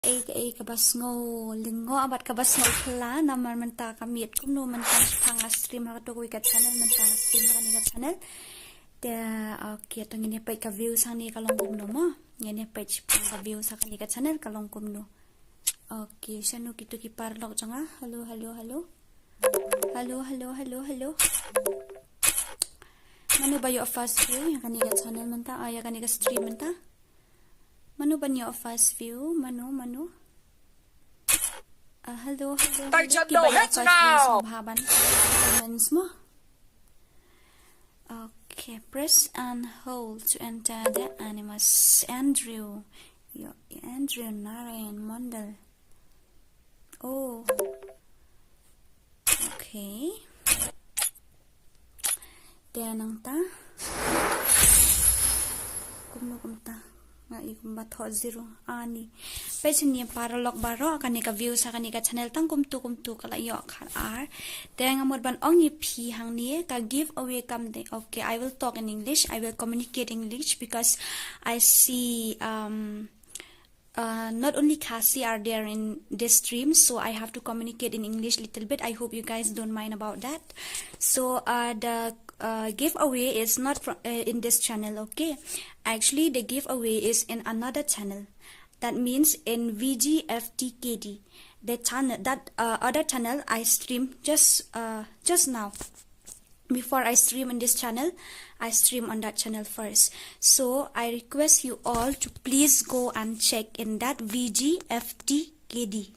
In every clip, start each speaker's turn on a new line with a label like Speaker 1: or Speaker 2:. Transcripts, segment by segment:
Speaker 1: kabas ngo lingo abat kabas ngo kla namar menta kamiet kumno menta panga stream ha to wikat channel menta stream ha ni channel te okay to ngene pa ka views sang ni kalong kumno mo ngene page pa views sa ni channel kalong kumno okay sanu kitu ki paralok changa hello manu ba yo first view yang kani channel menta aya kani stream menta Manu ba niyo first view? Manu? Hello.
Speaker 2: No heads now!
Speaker 1: Comments mo? Okay, press and hold to enter the animus. Andrew Narayan Mondal. Oh. Okay. Then ta? Kumta. Ikumba thought zero ani pechni paralok baro kani ka views kani ka channel tang kumtu kala yo khar ar teng amot ban ong phi hang ni ka give away kam de okay I will talk in English I will communicate in English because I see not only Kasi are there in this stream, so I have to communicate in English little bit. I hope you guys don't mind about that. So the giveaway is not from in this channel, okay? Actually, the giveaway is in another channel. That means in VGFTKD. The channel that other channel I stream just now. Before I stream in this channel, I stream on that channel first. So I request you all to please go and check in that VGFTKD.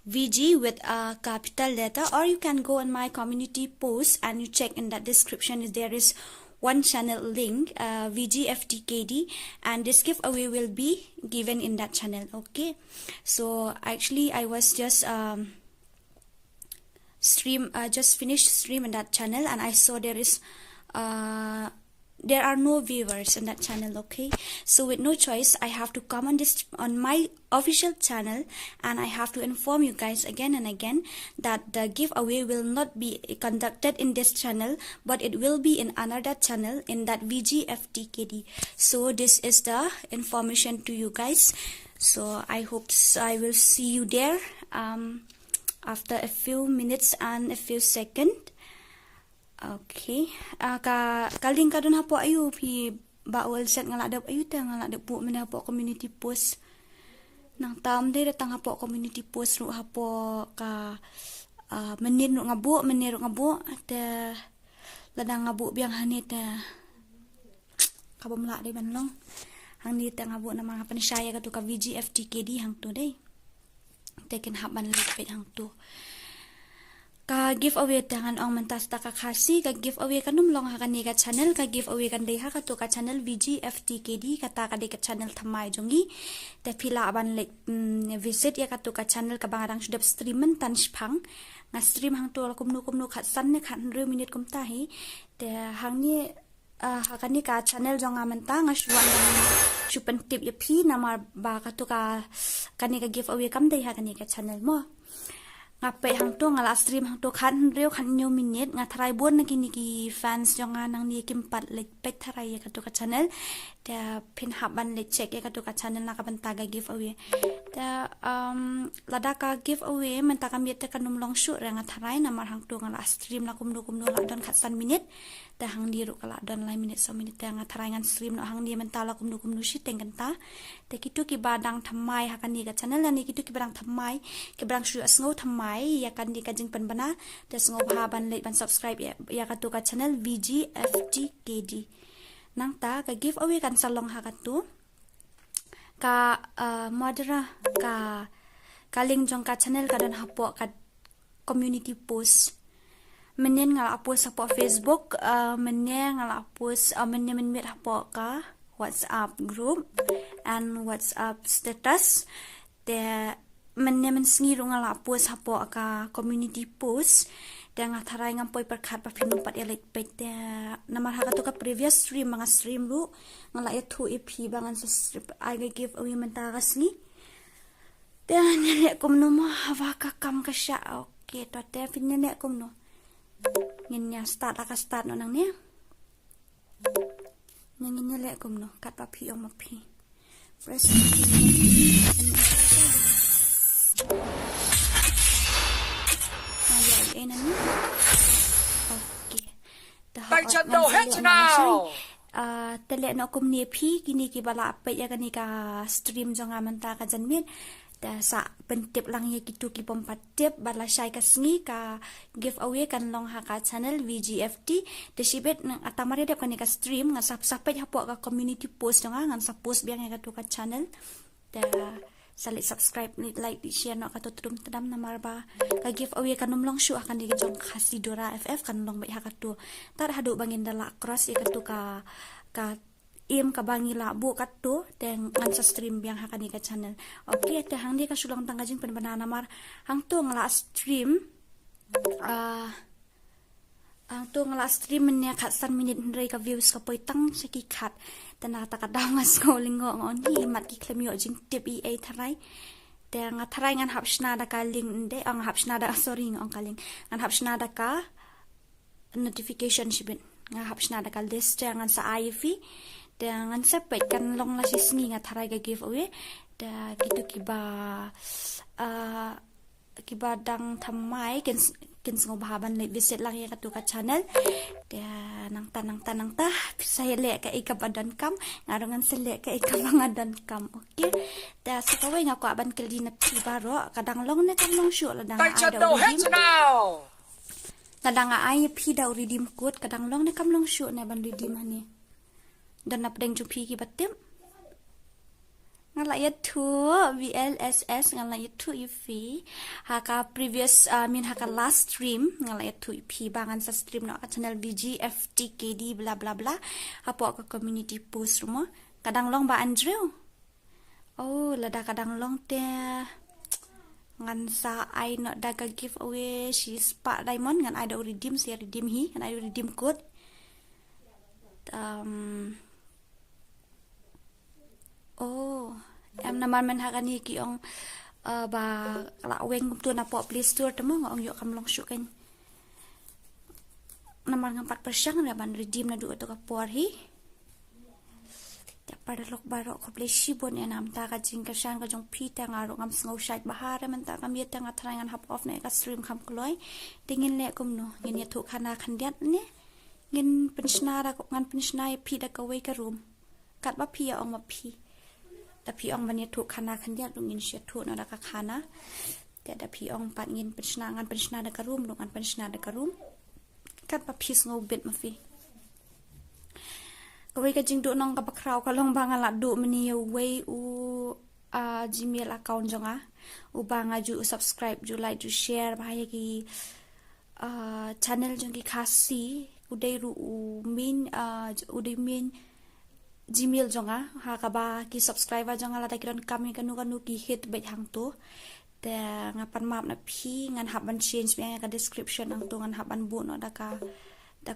Speaker 1: VG with a capital letter, or you can go on my community post and you check in that description. There is one channel link, VGFTKD, and this giveaway will be given in that channel. Okay, so actually I was just just finished stream in that channel, and I saw there are no viewers in that channel. Okay, so with no choice I have to come on my official channel, and I have to inform you guys again and again that the giveaway will not be conducted in this channel, but it will be in another channel, in that VGFTKD. So this is the information to you guys. So I hope I will see you there after a few minutes and a few seconds. Okay. Kaling ka dun hapo ayu pi bawal set ngaladap ayu ta ngaladap po mena hapo community post. Nang tam de datang hapo community post ru hapo ka menir ngabu te ladang ngabu biang hanit kabamla de banlong. Hang ni ta ngabu na mga panisaya ka to ka VGFTKD hang to day. Taken haban lipit hang to. Ka giveaway tangan ong mentas ta ka Kasi ka giveaway kanum long ha kani ka channel ka giveaway kan dei ha ka to ka channel VGFTKD kata ka de ka channel THYMMAI jongi te pila aban le visit ya ka to ka channel ka bangarang sudap streamen tan spang nga stream hang to kumnu khat san ne khan 2 minute kum ta hi te hang ni ha kani ka channel jonga menta nga shuan chupan tip ya phi namar ba ka to ka kani ka giveaway kam dei ha kani ka channel mo ngape hang to ngala stream hang to khan reu khan new minute nga tharai bon na kini ki fans jonga nang ni kimpat le pek tharai ka to ka channel ta pin haban le check ka to ka channel na ka banta ga giveaway ta lada ka giveaway menta ka miet ka num long shoot nga tharai namar hang to ngala stream na kumdu la don khat san minute ta hang di ru kala don lai minute so minute ta nga tharai ngan stream no hang di menta la kumdu shi teng kan ta te kitu ki badang THYMMAI ha kan ni ka channel ni kitu ki badang THYMMAI ki badang shu asngo THYMMAI ya kan di ka jing pan bana te sngo ban like ban subscribe ya ka to ka channel VGFTKD nang ta ka giveaway kan salong ha ka to ka madra ka kaling jong ka channel ka don hapo ka community post menen ngala post hapo Facebook menen ngala post menen mit hapo ka WhatsApp group and WhatsApp status te men sengiru ngala post hapo ka community post dan tharai ngampoi perkhat pa pinumpat elek pet namar ha to ka previous stream mga stream ru ngala ethu ep bangan sa I give away menta kasni dan ne kumno mo hawa ka kam ka sha okay to te fin ne kumno ngin ya start no nang ne ngin ne le kumno kat pa pi o ma pi press
Speaker 2: Original.
Speaker 1: Tele no kum ni phi kini ki bala pe ya kani ka stream jonga manta ka janmin ta sa pentip lang ye kitu ki pompat tip bala shai ka sngi ka give away kan long ha ka channel VGFT te shibet nang atamare dep kani ka stream nga sap sapet hapo ka community post jonga ngan sa post biang ka tu ka channel ta salit subscribe ni like di share no ka tutrum tadam na marba ka give away kanum long shu akan di jong khasi dora FF kan long bai ha ka tu tar hadu bangin dala cross ye ka tu ka im ka bangi la bu kat tu teng ngan sa stream biang ha ka ni ka channel okay te hang di ka sulang tangga jing pen banana mar hang tu ngala stream ang tu ngala stream nya khat san minute rei ka views ka poi tang saki khat tana ta ka dang as ko lingo ngon hi mat ki klemyo jing tip e tharai te nga tharai ngan hapsna da ka link de ang hapsna da sorry ngong ka link ngan hapsna da ka notification shibin nga hapsna da ka list ngan sa IFI te ngan sepet kan long la sisngi nga tharai ga giveaway da kitu kiba dang THYMMAI kin ngo bahaban le visit lang ya katu ka channel dia nang ta saya le ka ikabadan kam ngarongan sele ka ikabangadan kam okay da sakawai nga ko aban keldi na baro kadang long ne kam long shu la dang
Speaker 2: Original.
Speaker 1: kadang ai pi da redeem code kadang long ne kam long shu ne ban redeem ani dan nap deng ju pi ki batem ngala ya tu VLSS ngala ya tu ifi haka previous haka last stream ngala ya tu ipi bangan sa stream no channel BGFTKD bla bla bla apo ka community post rumah kadang long ba Andrew oh lada kadang long te ngan sa I not daga giveaway she spa diamond ngan I do redeem si redeem hi ngan I do redeem code em naman man hakani ki ong ba la weng tu na po Play Store temo ngong yo kam long shu kan naman ng 4% na ban redeem na duo to ka por hi ta paralok baro ko play shibon en am ta ka jing ka shan ka jong pita ngaro ngam sngo shite bahara man ta kam yeta nga trangan hap off na ka stream kam kloi tingin le kum no ngin ya thu khana khandiat ne ngin pensnara ko ngan pensnai pi da ka wei ka room kat ba pi ong ma pi tapi ong ban ya thu khana khandiat lungin sia thu na da ka khana ta da pi ong pat ngin pensna ngan pensna da ka room ngan pensna da ka room kat ba pi sngo bit ma fi kawai ka jing do nong ka bakraw ka long banga la do mani way u Gmail account jonga u banga ju subscribe ju like ju share bahaya ki channel jong ki khasi udai ru min udai min Gmail jonga ha ka ba ki subscriber jonga la ta kiron kami kanu ki hit bet hang to te ngapan map na phi ngan haban change me ka description ang to ngan haban bu no da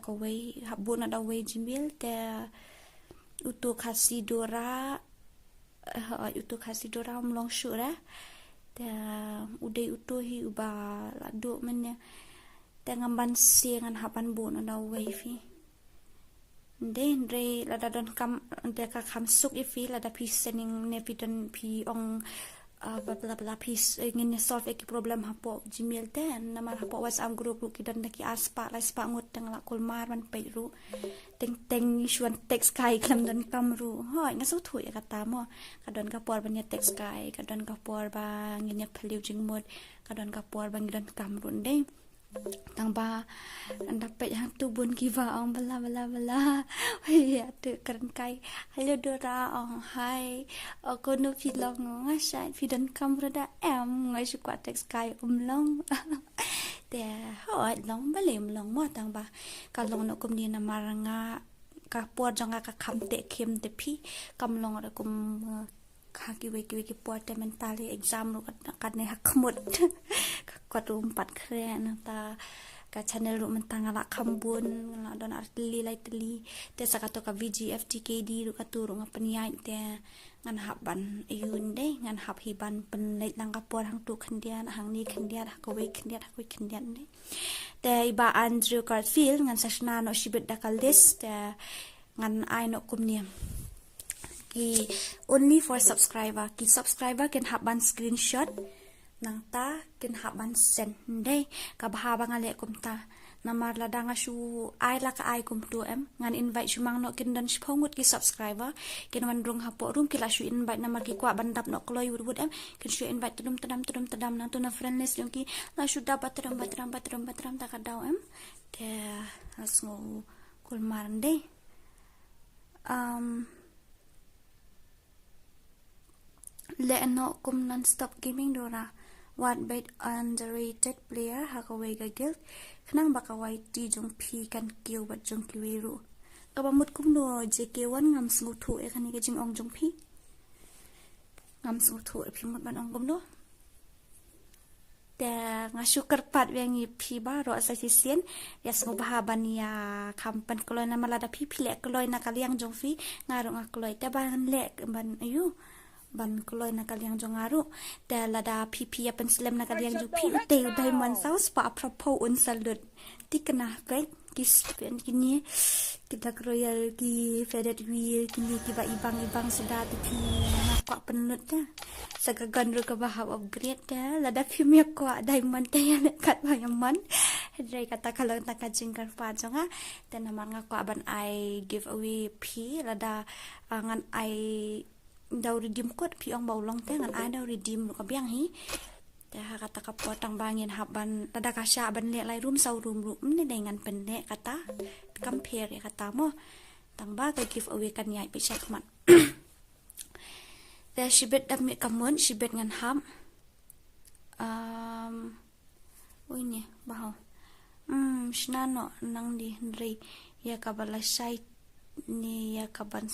Speaker 1: ka way habu na da way Gmail te utu khasi dora mlong shura te udai utu hi uba la do men te ngamban si ngan haban bu no da way fi den re la da don kam de ka kam suk ifi la da pi sending ne pi don pi ong bla bla pi ngin solve ek problem hapo Gmail ten nama hapo WhatsApp group ki don ki aspa la spa ngut tang la kol mar man pe ru teng shuan text kai klam don kam ru hoi nga so thui ka ta mo ka don ka por ban ya text kai ka don ka por ba ngin ya phaliu jing mod ka don ka por ban don kam run de tang ba dapat yang tu bun kiva ong bala ya tu keren kai hello dora ong hai aku nu filong ngasai fidan kamera em ngai su kwa text kai long te hoi long balem long mo tang ba ka long no kum ni na maranga ka por jonga ka kham te khem te phi kam long ra kum ki wiki porte mentally exam ru kan ne hakmut ka rum pat kren ta ka channel ru mentang ala khambun la don artli lai tli te sakato ka VGFTKD ru ka turu ngapaniai te ngan haban yun de ngan hap hiban pen lai nang ka por hang tu khandian hang ni khandian ka wei khandian de te iba Andrew Carfield ngan sashna no shibet da ka list ngan ai no kumni ki only for subscriber can have one screenshot nang ta can have one send day ka bahaba ngale kum ta namar lada ngashu ai la ka ai kum tu em ngan invite shumang no kin dan shpongut ki subscriber kin wan rung hapo room ki la shu invite namar ki kwa bandap no kloi wud em kin shu invite tudum tadam nang tu na friend list yung ki la shu da batram ta ka daw em te asngo kul marande le no kum non stop gaming dora what bait underrated player hakaway ga guild khnang bakawai ti jong phi kan kiu bat jong kiwiru kabamut kum no jk1 ngam smu thu e khani ga jing ong jong phi ngam smu thu e phi mut ban ong kum no te ngashu karpat wengi phi ba ro sa si sien ya smu bahaban ya kampan koloi na malada phi phi le koloi na kaliang jong phi ngaro ngakloi te ban le ban ayu ban koloi na kaliang jong aru te lada pipi ya penslam na kaliang jong pi te diamond sauce pa apropo un salut tikna pe kis pen kini kita royal ki fedet wi kini ki ba ibang sudah pi na kwa penut ta sagagan ru ka bahab upgrade ta lada pi mi kwa diamond te ya kat ba yaman dai kata kalau tak kajing kar pa jonga te namang kwa ban I give away pi lada ngan I daw redeem code pi ong bawlong te ngan ai daw redeem ka biang hi te ha kata ka potang bangin haban tada ka sha ban le lai room sau room ni dengan penne kata compare kata mo tang ba ka give away kan yai pi check man te shibet dam mi kamun shibet ngan ham oi ni baho shnano nang di nri ya ka bala sai ni ya ka ban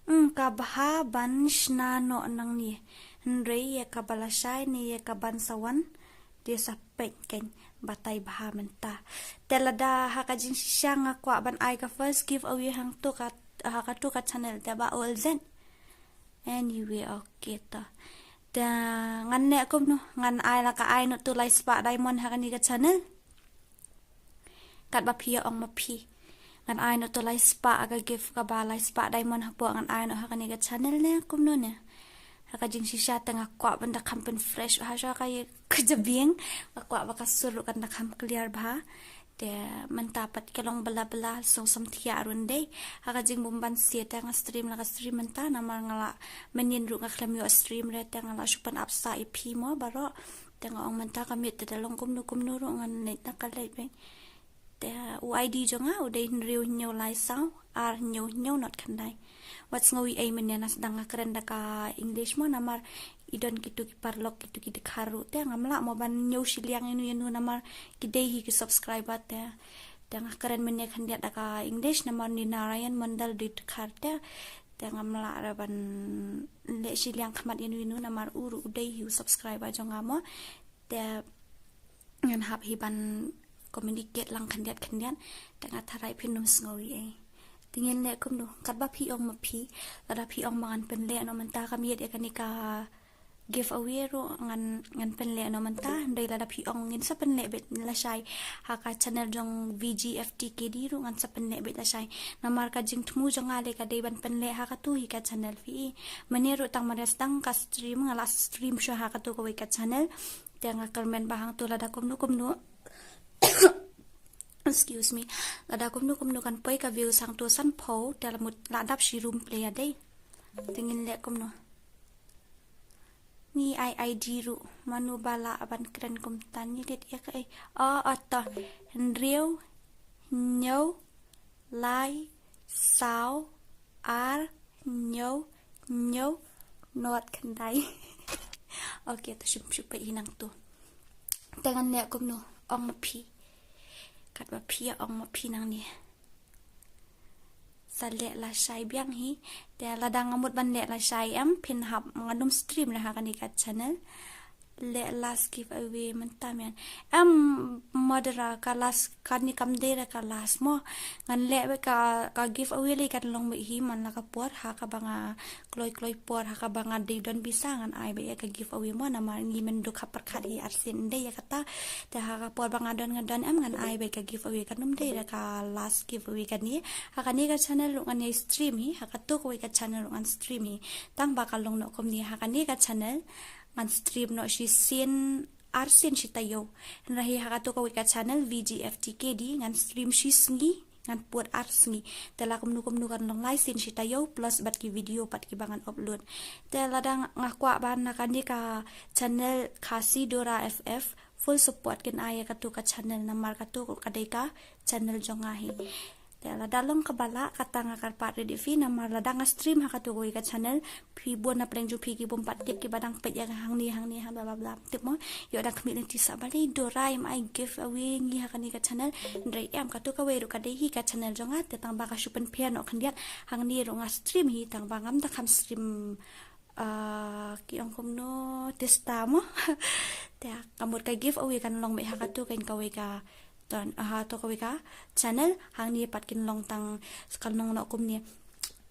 Speaker 1: kabahaban shnano nang ni nrei ya kabalashay ni ya kaban sawan dia sapek ken batay bahamenta telada hakajing siya nga kwa ban ay ka first give away hang to kat hakatu ka channel ba all zen anyway okay ta da ngan ne kom no ngan ay la ka ay no to lai spa diamond hakani ka channel kat ba pia ong ma pi ngan ai no to lai spa aga gift ka ba lai spa diamond hapo ngan ai no hakani ga channel ne kum no ne haka jing shisha tanga kwa banda kampen fresh ha sha kay kujabing kwa ba kasuru kan na kam clear ba te mantapat kalong bala so samthia runde haka jing bumban sia tanga stream la ka stream manta na ngala menin ru nga klam yo stream re tanga la supan upsa ip mo baro tanga ong manta kamit te dalong kum no ro ngan ne ta kalai be te UID jonga uday nriu nyo lai sao ar nyo not kandai what's ngawi ay menenas danga kerenda ka English mo namar idon kitu ki paralok kitu ki dikharu te ngamla mo ban nyo siliang inu namar kidehi ki subscriber te danga keren menne khandia ka English namar ni Narayan mandal dit kharte te ngamla raban le siliang khamat inu namar uru uday hi subscriber jonga mo te ngan hab hiban communicate lang kandiat tengah tarai pinum sngowi tingin le kum no kat ba pi ong ma pi ada pi ong mangan penle no menta kami ya kanika give away ro ngan penle no menta ndai la da pi ong ngin sa penle bet la shai haka channel jong VGFTKD ro ngan sa penle bet la shai namar ka jing thmu jong ale ka dei ban penle haka tu hi ka channel fi mane ro tang maras tang ka stream ngala stream sho haka tu ko ka channel tanga comment bahang tu la da kum no excuse me lada kum no kan poi ka view sang tu san pho dalamut ladap shi room play ade tingin le kum no ni ID ru manu bala aban kren kum tan ni det ya kai atta nriu nyo lai sao ar nyo not kandai okay to shup pe hinang tu tangan le kum no ong ma pi kat ba pia ong ma pi nang ni sa le la shai biang hi te la dang amut ban le la shai am pin hab ngadum stream la ha kan kat channel le last give away mentamian modera ka last kan ni kam de ka last mo ngan le ka give away le kat long hi man la ka por ha ka banga kloi por ha ka banga de don bisa ngan ai be ka give away mo na mar ngi men du khapar khat hi arsin de ya kata te ha ka por banga don ngan am ngan ai be ka give away kan num de ka last give away kan ni ha ka ni ka channel ngan ni stream hi ha ka tu ko ka channel ngan stream hi tang ba ka long no kom ni ha ka ni ka channel ngan stream no shi sin arsin shitayo rahi hakato ka wika channel VGFTKD ngan stream shisngi ngan puat arsngi tela kumnu kan long license shitayo plus bat ki video pat ki bangan upload tela dang ngakwa ban nakandi ka channel khasi dora FF full support kin aya katu ka channel namar katu kadai ka channel jongahi tela dalong ka bala katanga karpat ready fi namar ladang stream hakatu ko ka channel phi bon na pleng ju phi ki bom pat tip ki badang pet yang hang ni bla bla bla tip mo yo dak community sa bali dorai I give away ngi hakani ka channel ndrai am katu ka we ru ka dei hi ka channel jonga te tang ba ka shupen pian no khandiat hang ni ro nga stream hi tang ba ngam da kham stream ki ong kom no testa mo te kamot ka give away kan long me hakatu kan ka we ka ton to ko ka channel hang ni patkin long tang kalnong no kum ni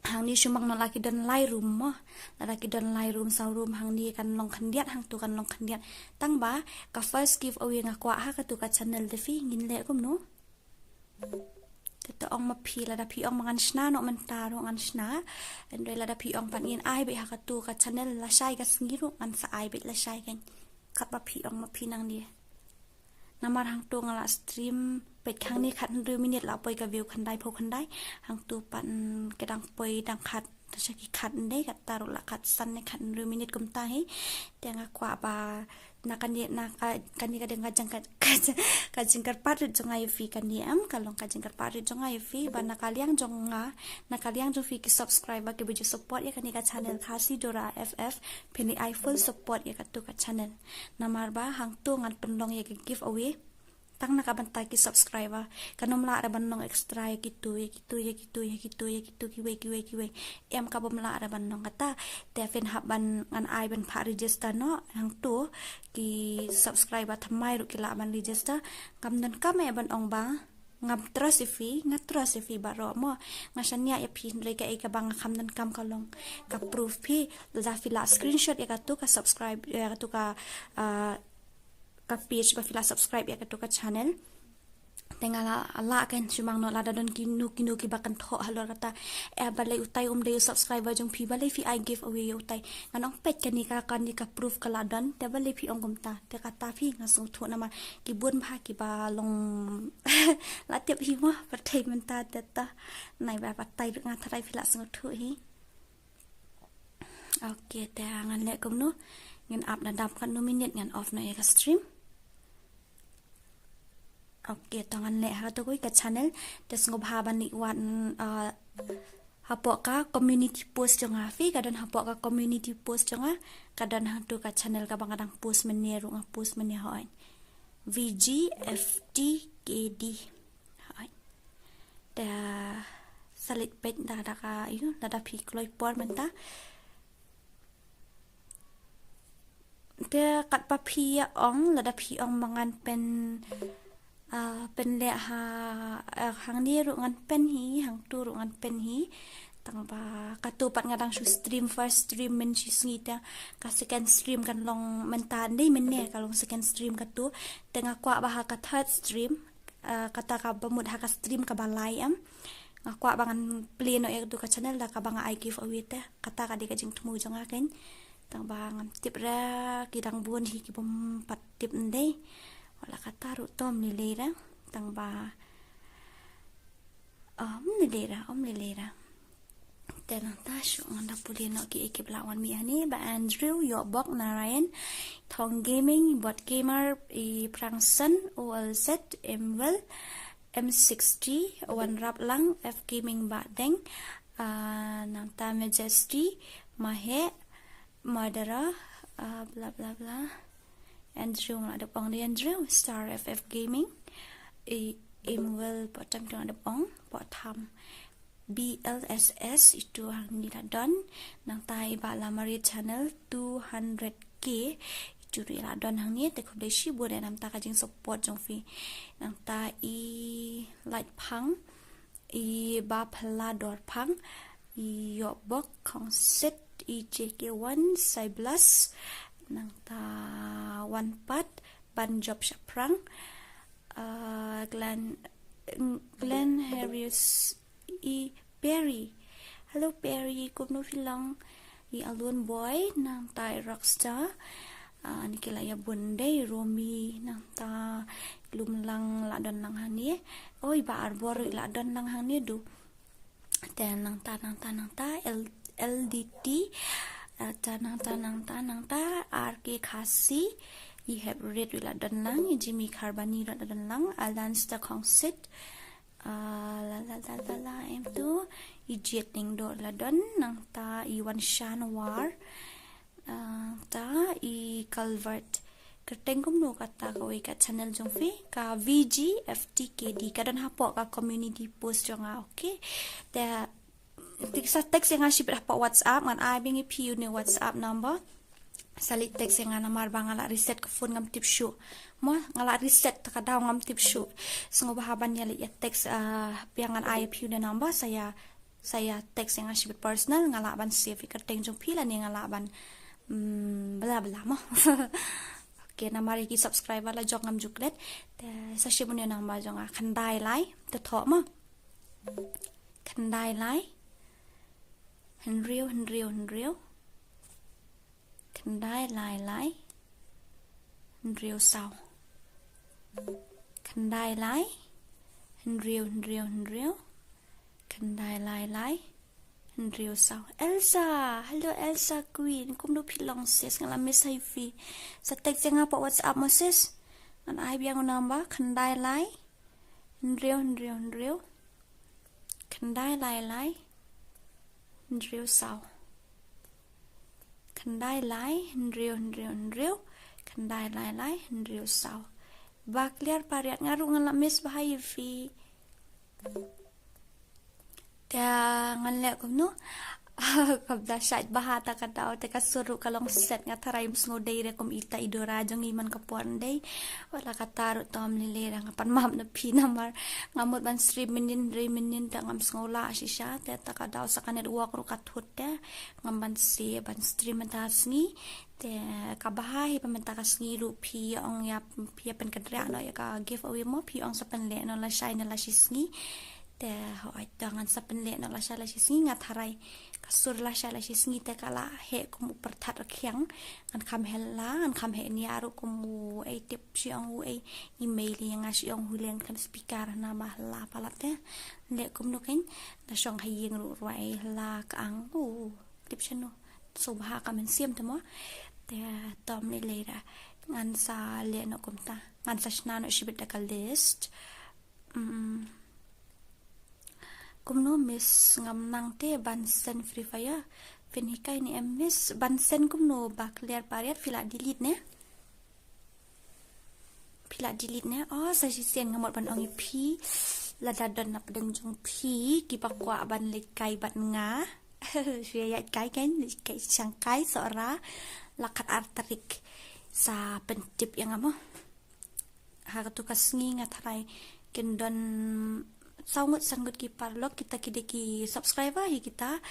Speaker 1: hang ni shumang no laki don lai room mo laki don lai room sa room hang ni kan long khandiat hang tu kan long khandiat tang ba ka first give away nga kwa ha ka tu ka channel de fi ngin le kum no to ong ma phi la da phi ong mangan sna no man ta ro ngan sna endoi la da phi ong pan in ai be ha ka tu ka channel la shai ka sngiru an sa ai be la shai ken kat ba phi ong ma phi nang ni namar hang tu ngala stream pet khang ni khat 2 minute la poi ka view khandai pho khandai hang tu pan kedang poi dang khat ta saki khat ndai kat taru la khat san ne khat 2 minute kum ta hi tenga kwa ba na kan ni ka deng ka jang ka jingkar pat jongai fi kan ni am kalong ka jingkar pat jongai fi ba na kaliang jonga na kaliang jo fi ki subscriber ke buju support ya kan ni ka channel khasi dora FF phini I full support ya ka tu ka channel namar ba hang tu ngan penlong ya ki give away tang nakabantay ki subscriber kanom la araban nong extra ya kitu ki we em ka bom la araban nong kata tefen haban ngan ai ban pha register no hang tu ki subscriber thammai ru ki la ban register kam dan kam e ban ong ba ngam trust fi baro mo ngasanya ya phi ndre ka e ka bang kham dan kam kalong ka proof phi la fila screenshot ya ka tu ka subscribe ya ka tu ka ka page ba fila subscribe ya ka to ka channel tengala ala kan sumang no lada don kinu ki bakan tho halor kata balai utai de subscriber jong phi balai fi I give away utai nganong pet kan ni ka proof kala don te balai fi ong gumta te kata fi ngasung tho nama ki bun bha ki ba long la tep hi mo patai menta ta nai ba patai nga thai fila sung thu hi okay te ngan le kum no ngin up na dap kan no minute ngan off na ka stream okay tangan le ha to koi ka channel tes ngob ha ban ni wan hapo ka community post jonga fi kadon hapo ka community post jonga kadon ha to ka channel ka bangadang post men ne ru nga post men ne hoy VGFTKD hoy da salit pet da ka yu da phi kloi por men ta te kat pa phi ong la da phi ong mangan pen le ha hang ni ru ngan pen hi hang tu ru ngan pen hi tang ba katu pat ngadang shu stream first stream men chi sngi ta ka second stream kan long mentan dei men ne ka long second stream katu tenga kwa ba ha ka third stream kata ka bamud ha ka stream ka balai am ngakwa bangan play no ek du ka channel da ka banga I give away ta kata ka di ka jing thumu jonga ken tang ba ngam tip ra ki dang bun hi ki bom pat tip ndei wala kata ru tom ni lera tang ba ni lera tenang ta shu anda puli no ki ekip lawan mi ani ba Andrew yo bok narayan thong gaming bot gamer I prangsan OLZ MWell M60 one rap lang F gaming ba deng nang ta majesty mahe Madara bla bla bla Andrew ada pong di Andrew Star FF Gaming MWell bottom tu ada pong bottom BLSS itu hang ni don nang tai BALA Marie channel 200k itu ri la don hang ni te ko de shi bo de nam ta ka jing support jong fi nang ta I light phang I ba phla dor phang I yo bok khong set IJK1 sai plus nang ta one part ban job shaprang Glenn Harris Perry hello Perry kum no filang I alone boy nang tai rockstar ni kila ya bunde Romi nang ta lum lang la don lang hani oi ba arbor la don lang hani du dan nang ta LDT nang ta RK Khasi I have read la don lang Jimmy Carbani la don lang Alan sta Kongsit la em tu ijet ning do la don nang ta Iwan Shanwar ta I Calvert kerteng kum no kata ka ka channel jong fe ka VGFTKD ka don hapo ka community post jong okay ta sa text yang asip pa WhatsApp ngan ai bingi piu ni WhatsApp number salit text yang namar bangala reset ka phone ngam tip show mo ngala reset ka daw ngam tip show sungo bahaban ya li text piangan ai piu na number saya text yang asip personal ngala ban save kerteng jong pila ni ngala ban bla bla mo okay namari ki subscriber la jong ngam juklet sa shibun ya number jong khandai lai to tho mo khandai lai Henrio khandai lai Henrio sao khandai lai Henrio khandai lai Henrio sao Elsa hello Elsa Queen kum no pilong sis ngala miss hifi sa text nga pa WhatsApp mo sis an ai biang number khandai lai Henrio khandai lai Henrio sao khandai lai Henrio khandai lai Henrio sao bakliar pariat ngaru ngala miss bahai fi ta ngalek kum no kabda syait bahata kadao te kasuru kalong set nga taray musngo day rekom ita idora jong iman kapuan day wala kataro tom nilera nga panmam na pinamar ngamot ban stream minin ta ngam sngola asisya te ta kadao sa kanil uwak ru kathut te ngamban si ban stream mentasngi te kabahay pamentakas ngi ru pi ong ya pi pen kadra no ya ka giveaway mo pi ong sa panle no la shy na la shisngi te hoy tangan sa panle no la shy la shisngi nga taray kasur la shy la shisngi te kala he kum uperthat rakhyang an kham hella an kham he niaru kum ai tip si ong ai email yang asi ong hulen kan speaker na mahla palate le kum no ken na song hayeng ru rwai la kang tip chano subha ka men siam tamo te tom ni lera ngan sa le no kum ta ngan sa shna no shibit ka list kum no miss ngam nang te bansen free fire finikai ni miss bansen kum no ba clear pariat fila delete ne oh sa sisen ngamot ban ong pi la dadon na pedeng jong pi ki pakwa ban likai bat nga ya kai kan kai sangkai sora lakat arterik sa pentip yang amo hartu kasngi ngatarai kendon sangut ki paralok kita kideki subscriber hi kita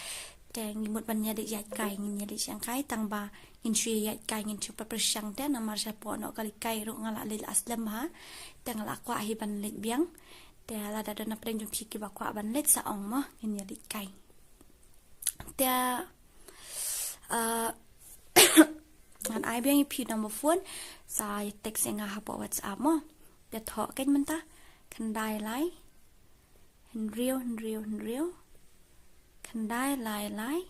Speaker 1: teng imut ban nyadi yat kai ngin nyadi sangkai tang ba in shui yat kai ngin chupa persyang te namar sa po no kali kai ro ngala lil aslam ha teng la kwa hi ban lit biang te la da na preng jum ki ba kwa ban lit sa ong mo ngin nyadi kai te an ai biang pi number phone sa text nga ha po WhatsApp mo te tho ken menta khandai lai Henrio khandai lai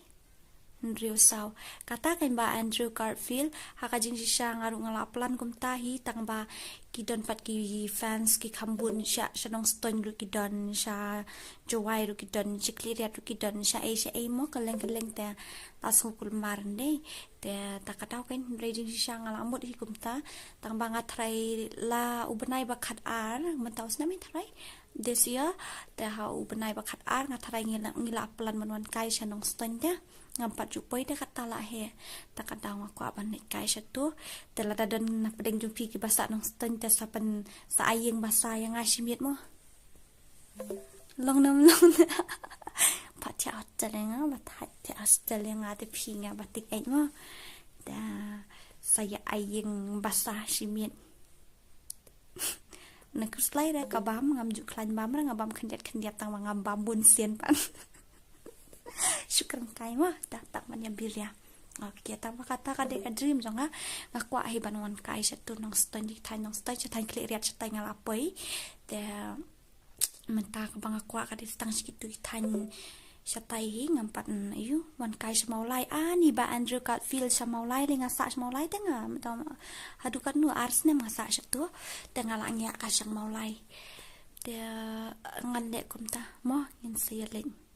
Speaker 1: Henrio sao kata kan ba Andrew Garfield hakajing siya ngaru ngalaplan kum tahi tang ba kidon pat ki fans ki khambun sya shanong ston ru kidon sya jowai ru kidon chiklirat ru kidon sya ai mo kaleng te tasukul marne te takataw kan raging siya ngalamot hi kum ta tang ba ngatrai la ubenai bakat ar mentaus namin trai this year te ha ubenai bakat ar ngatrai ngila plan manwan kai shanong ston te ngampat jupoi te katala he takadaw aku aban nik kai syatu te la dadan na pedeng jumpi ki basa nong ston te sapen sa ayeng basa yang asimit mo long patya hotelenga bathat hotelenga te pinga batik ai mo da saya ayeng basa simit nakuslai ra kabam ngam juk klan bam ra ngabam khendiat tang ngam bambun sien pan syukran kai mah tak man ya bir ya Okay, tama kata kadek dream jonga ngakwa hi banwan kai satu nong stan di thai nong stan chatai klik riat chatai ngalapoi te mentak bang akwa kadek stang sikitu thai chatai hi ngampat ayu wan kai semaulai ani ba Andrew kat feel semaulai le ngasa semaulai te nga matam hadu kan nu ars nem ngasa satu te ngalang ya ka semaulai te ngandek kumta mo ngin sialing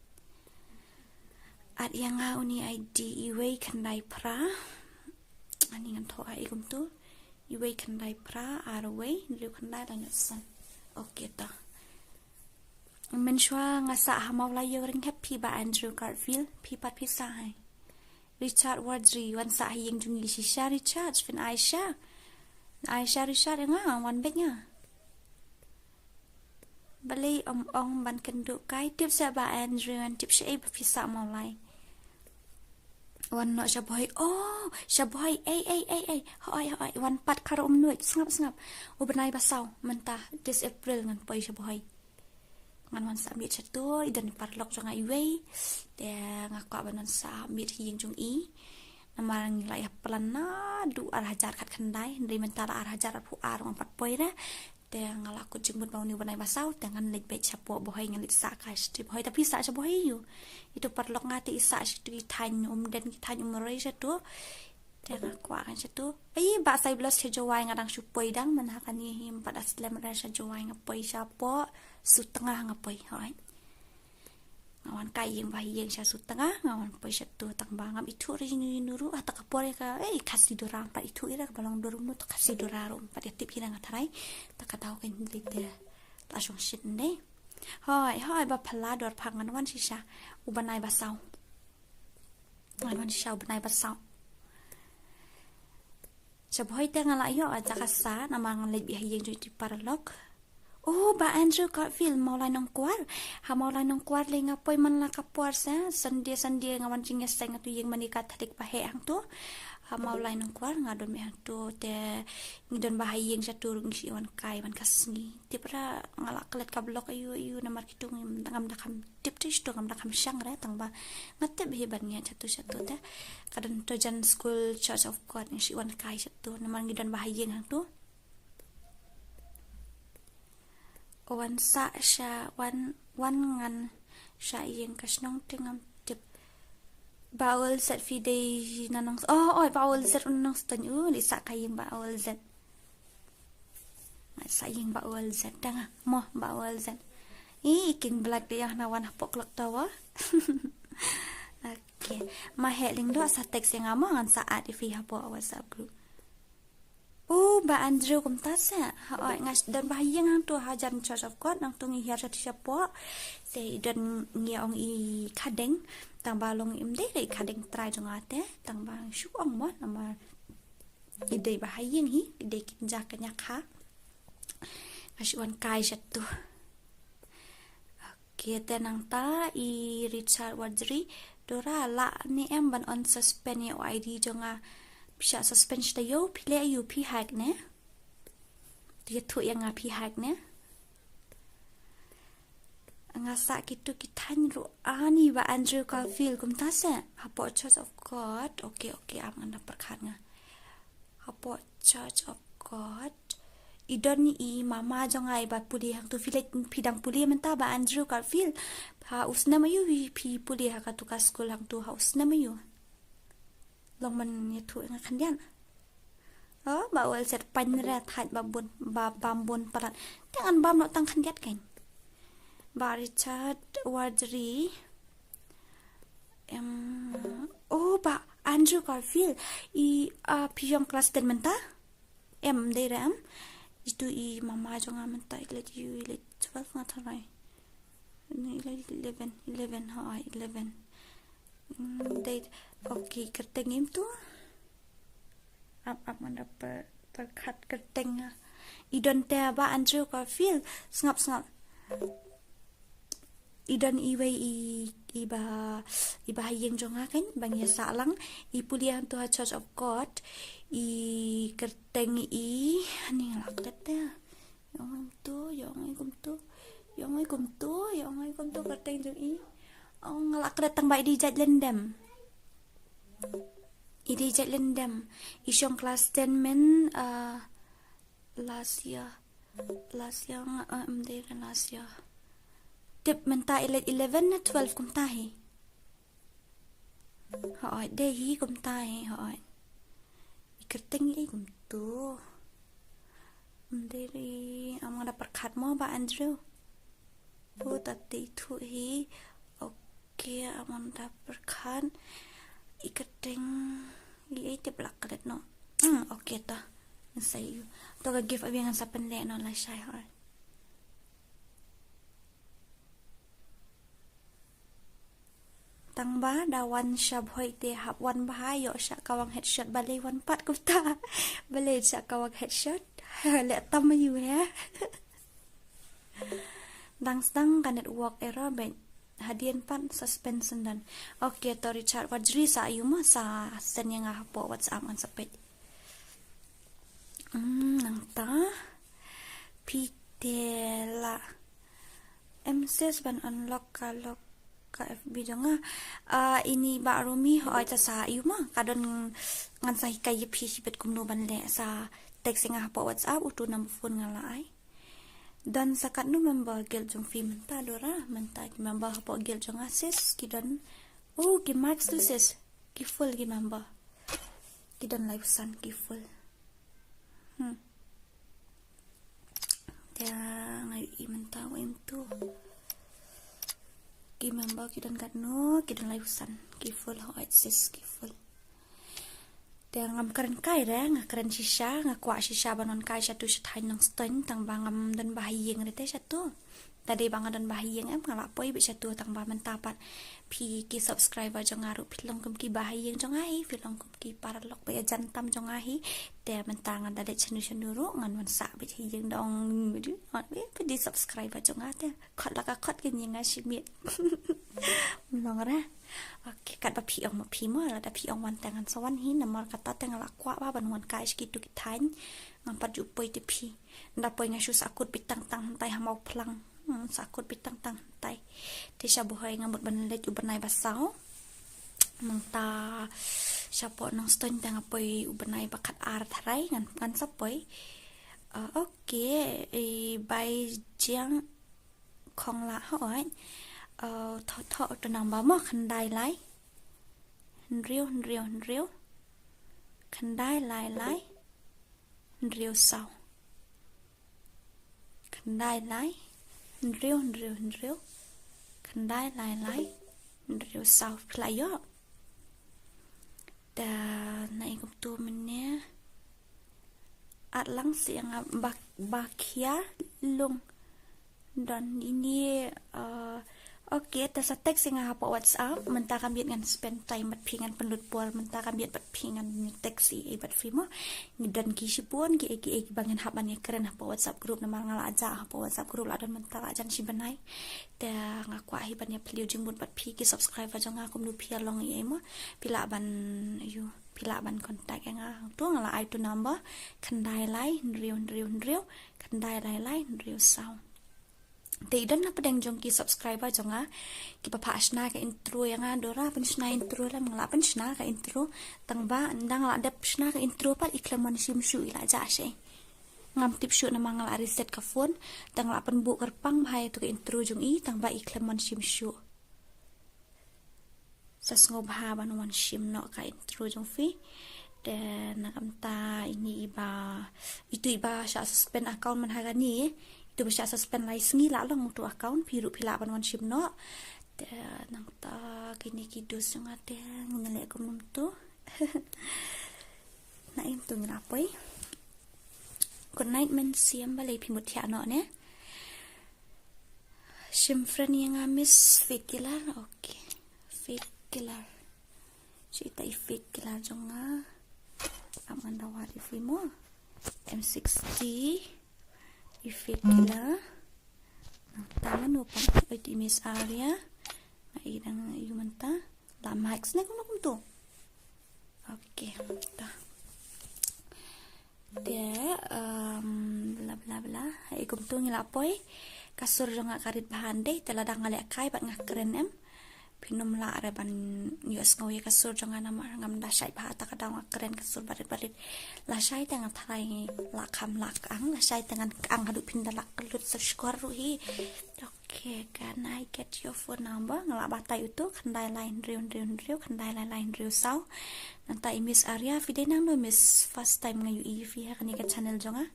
Speaker 1: at yang nga uni ID iway kanday pra ani ngan to ai kum tu iway kanday pra arway riu kanday lang san okay ta men shwa nga sa hamaw la yo ring happy ba Andrew Garfield pi pat pi sai Richard Wardry wan sa hiyeng jungi si Sha Richard fin Aisha Richard nga wan bet nga balay ong ban kenduk kai tip sa ba Andrew an tip sha e pi sa maw lai wan no shaboy shaboy ay hoy wan pat karo nuit ngap ubenai basau mentah this April ngan poi shaboy ngan wan sa mit chatu idan paralok janga iway de ngakwa banan sa mit hiyeng jung I namarang lai plan na du arhajar khat khandai ndri mentara arhajar pu ar ngam pat poi ra te ngalaku jimut bau ni banai basau dengan lik be chapo bohai ngan lik sa ka strip bohai tapi sa bohai yu itu parlok ngati isa situ ithan den ithan umrei satu te ngakwa kan satu ai ba sai blos che jowai ngadang supoi dang manhakani him pada slam ra sa jowai ngapoi chapo su tengah ngapoi hai ngawan kai yang bahi yang sa su tengah ngawan poi satu tang bangam itu ri nuru ata kapore ka kasih dorang pa itu ira balong dorum no kasih dorarum pa tip hina ngatarai ta katau kan lite ta shong shit ne hai ba phala dor phangan wan sisa ubanai basau wan sisa ubanai basau saboi ta ngala yo aja kasa namang lebih yang jadi paralok ba Andrew Garfield maulai nong kuar ha maulai nong kuar le ngapoi man la kapuar sa sandie ngawan cingnya seng tu yang manikat tadik pahe hang tu ha maulai nong kuar ngadon me hang tu te ngidon bahai yang satu ngisi wan kai man kasngi tipra ngalak kelet kablok ayu namar kitung ngam dakam tip tis tu ngam dakam syang re tang ba ngate behebannya satu te kadon tojan school church of god ngisi wan kai satu namar ngidon bahai yang hang tu wan sa sha wan ngan sha yang kasnong tingam tip bawal set fide nanong bawal set nanong stan li sa kayeng bawal set sa yang bawal set dang mo bawal set king black dia nawan hapok lak tawa okay maheling do sa text yang amangan saat ifi hapo WhatsApp group ba Andrew kumtasa ngas dan bahayang hang tu hajan church of god nang tungi hiar sati siapo se dan ngiong I kadeng tang balong imde le kadeng try jongate tang bang shu ong mo nama ide bahayang hi ide kinja kanya kha aswan kai satu okay tenang ta I Richard Wardry dora la ni em ban on suspend yo ID jonga bisa suspend tayo pile ayu pi hack ne dia tu yang api hack ne ngasa kitu kitan ru ani ba Andrew Garfield kumtasa hapo church of god okay am nganda perkhat nga hapo church of god idon ni mama jongai ba puli hang tu village pidang puli menta ba Andrew Garfield ha usna mayu pi puli ha ka tu ka school hang tu ha usna mayu long man itu nga kandian bawal set panra that bambun parat tangan bam no tang kandiat kan ba Richard Wardry ba Andrew Garfield piyong kelas ten menta deram itu mama jonga menta ilet 12 ngatarai ni 11 date okay kerteng im tu ap manda perkat kerteng idon te ba Andrew Garfield ngap idon iba hayeng jonga kan bangya salang ipulian tu church of god kerteng ni ngalak te yong kum tu kerteng jong ngalak datang baik di jat lendam Idi jet lendam. Isyong kelas 10 men last year nga last year. Tip menta 11 na 12 kum tahi. Hỏi đây hi kum tahi hỏi. Ikerting i kum tu. Dari amang dapat kat mo ba Andrew? Oh tadi tu hi. Okay, amang dapat kat. Ikerting i tip lakat no. Okay ta. Say you. To ga give abang sa penle no la shy har. Tang ba dawan syab hoi te hap wan bahayo sya kawang headshot balai wan pat kupta. Balai sya kawang headshot. Le tam you ya. Dang kan network error ben hadian pan suspension dan. Okay to Richard Wajri sa ayu ma sa sen yang hapo WhatsApp an sapet. Nang ta pitela MCS ban unlock kalok ka FB jonga ini ba rumi hoi ta sa ayu ma kadon ngan sa hikay pi sibet kumno ban le sa text nga hapo WhatsApp utu number phone nga lai dan sakat no member gel jong fi menta dora menta ki member hapo gel jong asis kidan ki max tu sis ki full ki member kidan live san ki full dia ngai menta wem tu ki member kidan kat no kidan live san ki full ho sis ki full dia ngam keren kai re ngakeren shisha ngakwa shisha banon kai satu setain nang stain tang bangam dan bahiyeng rete satu tadi bangan dan bahiyeng ngalapoi bi satu tang ba mentapat pi ki subscriber jong aru pilong kum ki bahiyeng jong ai pilong kum ki paralok ba jantam jong ai te mentangan dade chenu ngan wan sa bi hiyeng dong bi di subscriber jong ate khot la ka khot kin yang ashimit long ra. Okay, kat ba pi ong ma pi mo la da pi ong wan tangan sawan hi namar kata tang la kwa ba ban wan kai skitu ki than ngam pat ju poi te pi nda poi nga shu sakut pitang tang tai hamau plang sakut pitang tang tai te shabu hai ngamut ban le ju banai basau mangta shapo nang ston tang poi u banai bakat ar tharai ngan kan sapoi okay bai jiang khong la hỏi thọ to nang ba mo khan dai lai riu khan dai lai riu sau khan dai lai riu khan dai lai riu sau lại yo da nai kum tu men ne at lang siang bakia lung dan ini okay ta sa text nga hapo WhatsApp menta kambit ngan spend time mat pingan penlut pol menta kambit bat pingan text i bat fimo dan ki sipon ki bangen haban ni keren hapo WhatsApp group na mangala aja hapo WhatsApp group la dan menta ajan si banai ta ngakwa hi ban ya pliu jimbut bat pi ki subscriber jong aku nu pia long i mo pila ban kontak nga tu ngala ai tu number khandai lai riu khandai lai riu sau te dan na padang jong ki subscriber jonga ki papa asna ka intro yang dora pensna intro la mangla pensna ka intro tangba ndang la dap sna ka intro pat iklamon simshu ila ja she ngam tip shu na mangla reset ka phone tang la pen bu kerpang bhai to ka intro jong i tangba iklamon simshu sas ngob ha ban wan sim no ka intro jong fi dan nakamta ini itu iba sya suspend account man hagani tu bisa suspend lai sengi la long tu account piru pila ban wan sim no nang ta kini kidus jong ate ngale ko num tu na im tu ngra poi good night men siam balai pimut thia no ne sim friend yang miss fikila okay fikila cita fikila jonga aman dawari fimo M60 ifekila tangan upang iti miss area maidang yumanta la max na kung to okay ta dia bla bla bla ai kum tu ngila poi kasur jonga karit bahan dei teladang ngale kai bat ngakeren em pinum la re ban yos ngoi kasur jangan nama ngam da syai ba ta kadang keren kasur barit la syai tengah thai la kham la ang la syai tengah ang hadu pinda la kelut subscribe ruhi. Okay, can I get your phone number? Ngala batai itu kandai lain riu kandai lain riu sau nanti Miss Arya video nang no Miss first time ngayu EV kan ikat channel jonga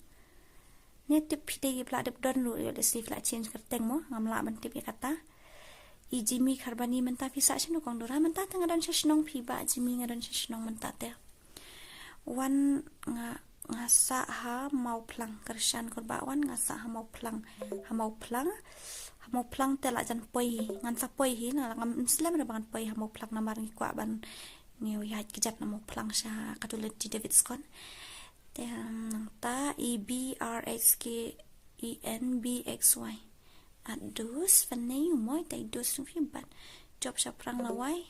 Speaker 1: ne tip video pla dep don ru yo desi fla change kerteng mo ngamla ban tip kata I Jimmy karbani menta pisa sino kong dora menta tengah dan sesnong piba Jimmy ngadan sesnong menta te wan ngasa ha mau plang kersan korbawan ngasa ha mau plang te la jan poi ngan sa poi hi na ngam muslim na bangan poi ha mau plang na mar ngi kwa ban ngiu ya kijat na mau plang sha katulet di David Scott te ta EBRXKENBXY adus fanay umoy tay dus fi bat job sha prang lawai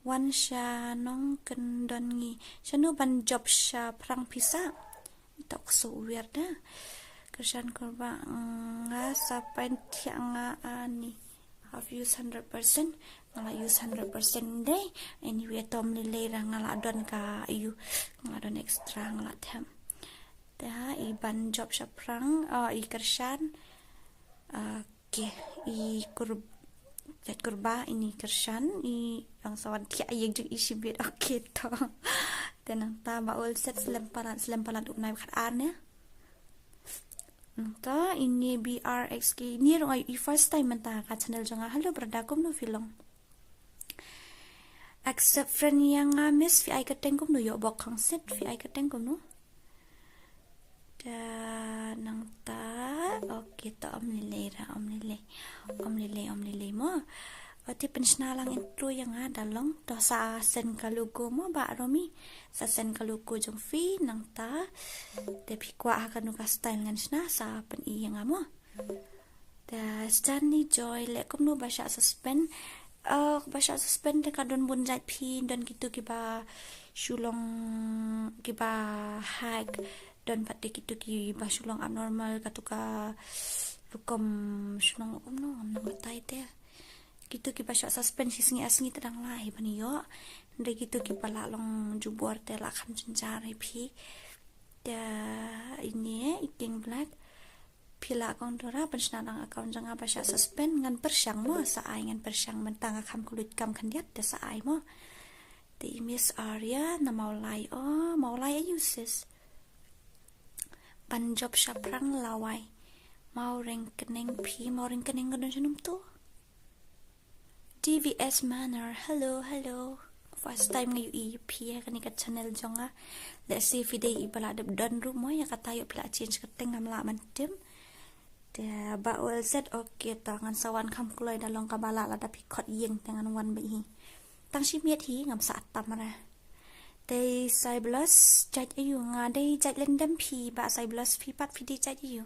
Speaker 1: wan sha nong kendon ngi shanu ban job sha prang pisa tok so weird da kersan korba nga sapan tianga ani have use 100% ngala use 100% day anyway tom lile ra ngala don ka you ngala don extra ngala them da iban job sha prang I kersan okay kurba ini kersan I ang sawan tia yang jug isi bit okay to tenang ta baul set selempalan upnai khat an ya ta ini BRXK ni rong I first time menta ka channel jonga hello brada kum no filong accept friend yang miss fi ai ka tengkum no yo bok khang set fi ai ka tengkum no dan nang ta okay to omlile mo ati pensna lang intro yang ada long to sa sen kalugo mo ba romi sa sen kalugo jong fi nang ta de pikwa akan ka style ngan sna sa pen I yang mo da stani joy le kum no basha suspend de kadon bun jai pi don gitu kiba shulong kiba hack don pati gitu ki ba shulong abnormal katuka rukom shulong no nang tai te gitu ki pasya suspend singi terang lahi bani yo de gitu ki pala long jubor te la kham chenjare phi da ini iking black pila kong dora pensna nang account janga pasya suspend ngan persyang mo sa ai ngan persyang mentang kham kulit kam khandiat de sa ai mo the Miss Arya na maulai uses ban job shaprang lawai mau reng keneng phi mau reng keneng gadon sunum tu TVS Manner, hello. First time ngayu EP ya kan ikat channel jonga. Let's see video ibala ada don rumo ya kata yo pila change keteng ngamla mantem. Da baul set okay tangan sawan kam kulai dalong kabala la da pikot yeng tangan wan bi. Tang si miet hi ngam sa tam ra. They sai blos jaj ayu nga dei jaj lendam pi ba sai blos pi pat video jaj ayu.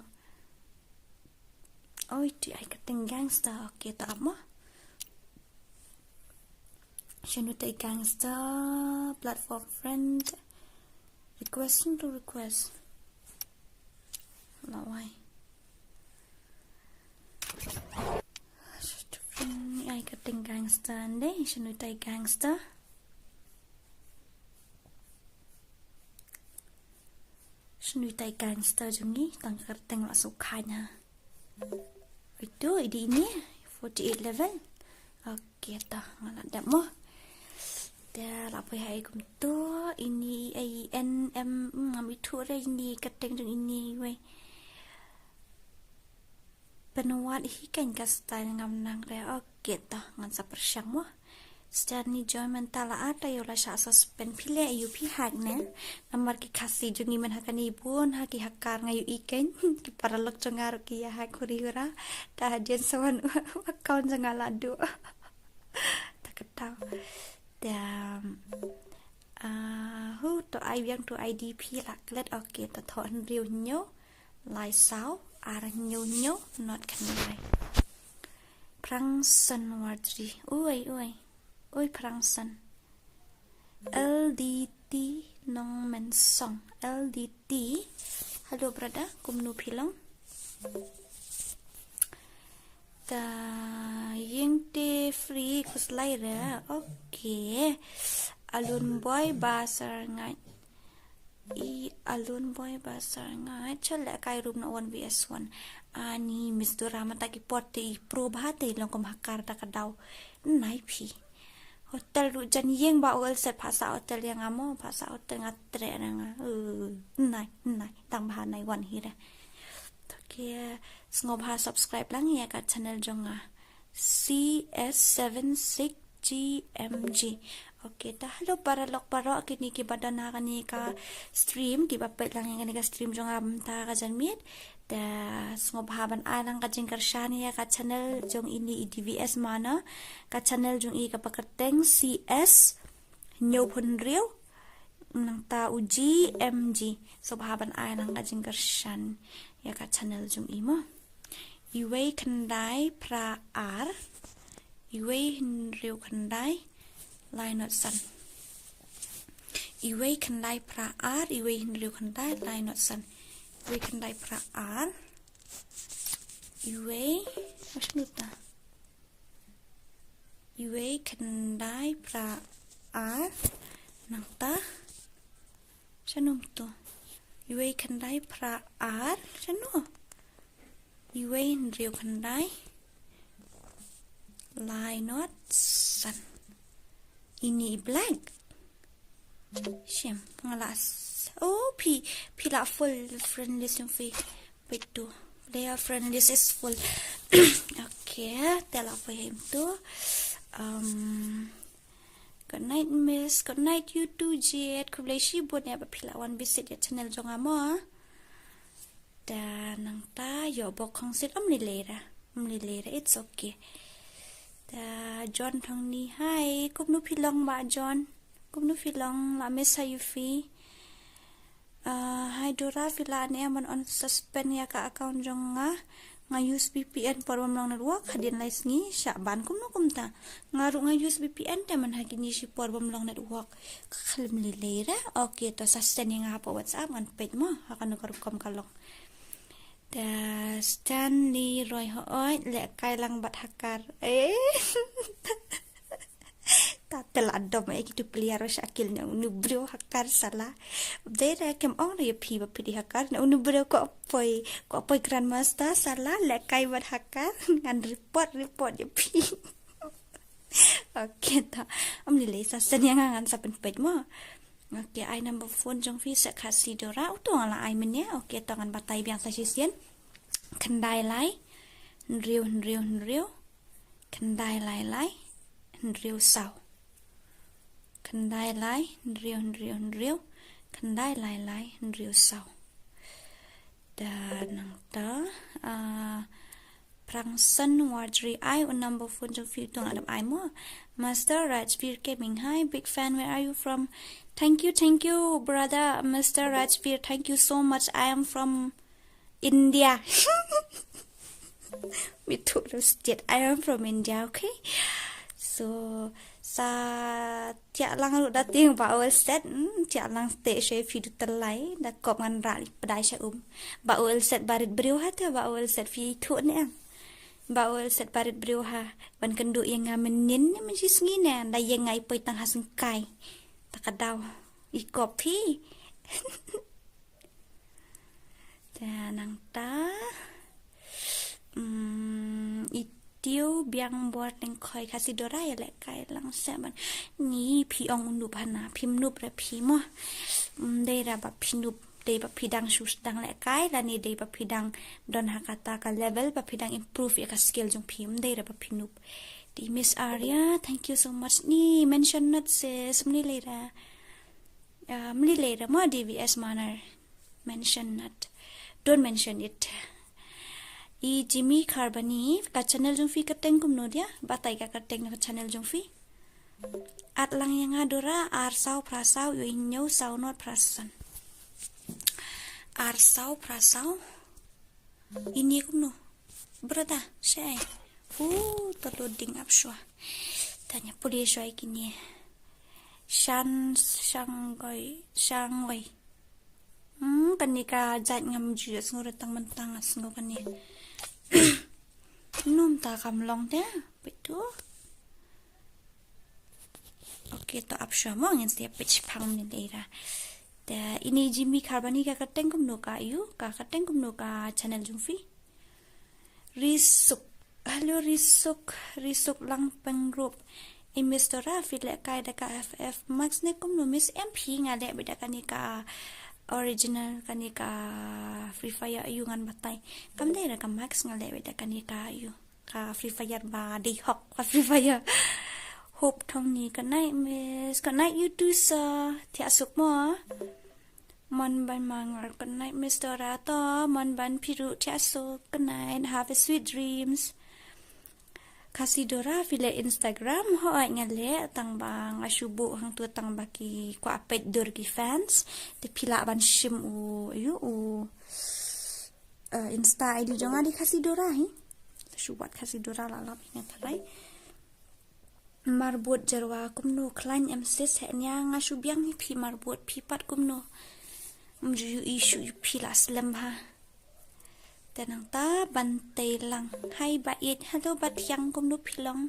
Speaker 1: Oi ti ai keteng gangster okay ta mo. Shanutay gangster platform friend requesting to request lawai ai kating gangster ande shanutay gangster jungi tangkar teng la sukhanya itu ini 48 level okay ta ngala demo da la pai hai kum to ini ANM ngami thu re ini kateng jong ini we penawat hi kan ka style ngam nang re okay ta ngan sa persyang mo stani joy mentala ata yo la sha suspend pile UP hack ne namar ki khasi jongi man hakani bun haki hakar ngayu iken ki paralok jongar ki ya hakuri ora ta jen sawan account jangala do ta ketaw da hu to ai yang to IDP la let okay ta thon riu nyo lai sao ara nyo not kan lai prang san wardri oi prang san LDT nong men song LDT hello brother kumnu philang ta ying te free kus lai ra. Okay. Alun boy basar ngai. Alun boy basar ngai. Chale kai room na 1vs1. Ani Miss Dora mata ki pote I pro bahate long kom hakar ta kadau. Nai pi. Hotel ru jan yeng ba ol set phasa hotel yang amo phasa hotel ngatre nga. Nai tang bah nai wan hi ra. Okay, sngob ha subscribe lang ya ka channel jonga CS76GMG. Okay, ta hello paralok paro kini ki badana kani ka stream ki bapet lang yang kani ka stream jonga ta ka janmit. Da sngob ha ban alang ka jingkar shani ya ka channel jong ini DVS mana ka channel jong I ka pakateng CS nyopun riu nang ta uji MG so bahaban ay lang ka jingkar shan ya ka channel jong imo iway kandai pra ar iway hinriu kandai lai not san iway kandai pra ar iway hinriu kandai lai not san iway kandai pra ar iway masnuta iway kandai pra ar nang ta Shanum to. Iway kandai pra ar. Shanu. Iway nriu kandai. Lai not san. Ini blank. Shem. Ngalas. Oh, pila full friend list yung fee. Wait to. Their friend list is full. Okay. Tell up for him to. Good night, miss. Good night, you too, Jet. Kublaishi buat ni apa pilawan visit ya channel jonga mo. Dan nang ta yo bok kong sit lera. It's okay. Da John thong ni hi. Kup nu pilong ba John. Kup nu pilong la miss how you feel. Hi Dora fila ni aman on suspend ya ka account jonga. Nga use VPN porwam lang narwa kadin lais ngi syaban kum no kumta ngaru nga use VPN teman hagini si porwam lang narwa kalim lilera okay to sustain nga po WhatsApp ngan page mo hakan karukom kalong da Stanley Roy hoy le kai lang bat hakar tatel adom gitu pelihara syakil na unubro hakar salah dera kem ong re pi ba pidi hakar na unubro ko poi grandmaster salah lekai bat hakar ngan report ya pi okay ta amni le sa sen yang ngan sa pen pet mo okay I number phone jong fi sa khasi dora uto ala I menya okay tangan batai biang sa sisien kendai lai nriu kendai lai nriu sao Kandai lai nriu kandai lai nriu sao dan nang ta prangsan wardri I on number phone jong fi tong adam I mo Master Rajveer Gaming hi big fan where are you from thank you brother Mr. Rajveer thank you so much I am from India me too state I am from India okay so sa tia lang lu dating ba ol set tia lang te she fi du telai da kop ngan ra padai sha ba ol set barit briu ha ta ba ol set fi thu ne ba ol set barit briu ha ban kendu yang ngamenin ne men sis ngi ne da yang ngai poi tang hasung kai ta kadau I kopi da nang ta Tiu biang buat neng koi kasih dora ya lek kai lang seban ni pi ong undup hana pim nup re pi mo dei ra ba pinup dei ba pidang sus dang lek kai la ni dei ba pidang don hakata ka level ba pidang improve ya ka skill jong pim dei ra ba pinup di Miss Arya thank you so much ni mention not sis mli lera mo DVS manner mention not don't mention it I Jimmy Carbani ka channel jong fi kateng kum no dia batai ka kateng na channel jong fi at lang yang adora ar sau prasau yo inyo sau not prasan ar sau prasau ini kum no brother say to loading up shwa tanya puli shwa kini shangoi panika jat ngam ju sngur tang mentang sngur kani Nom ta kamlong dia. Betul. Okey, to up shama ngin setiap page pang ni dera. Da ini Jimmy Carbani ka kateng kum no ka yu, ka kateng kum no ka channel jumfi. Risuk. Halo risuk lang penggrup. Investora file kai da ka FF Max ne kum no Miss MP ngade beda kan ka original kan ka Free Fire yu ngan batai. Kam dera ka Max ngade beda kan ka yu. Ka Free Fire ba di hok ka Free Fire. Hope thong ni kan nai miss kan nai you do sa ti asuk mo mon ban mangar kan nai Mr. Rato mon ban piru ti asuk kan nai have a sweet dreams kasidora file Instagram ho ngale tang bang asubu hang tu tang baki ko apet dor ki fans te pila ban shim u yu u Insta ID jonga di kasidora hi subat kasidora la nya tharai marbut jarwa kumno klain emsis henya nga subyang hi phi marbut phi pat kumno mju isu phi las lembha tenang ta bantai lang hai ba it hello bat yang kumno philong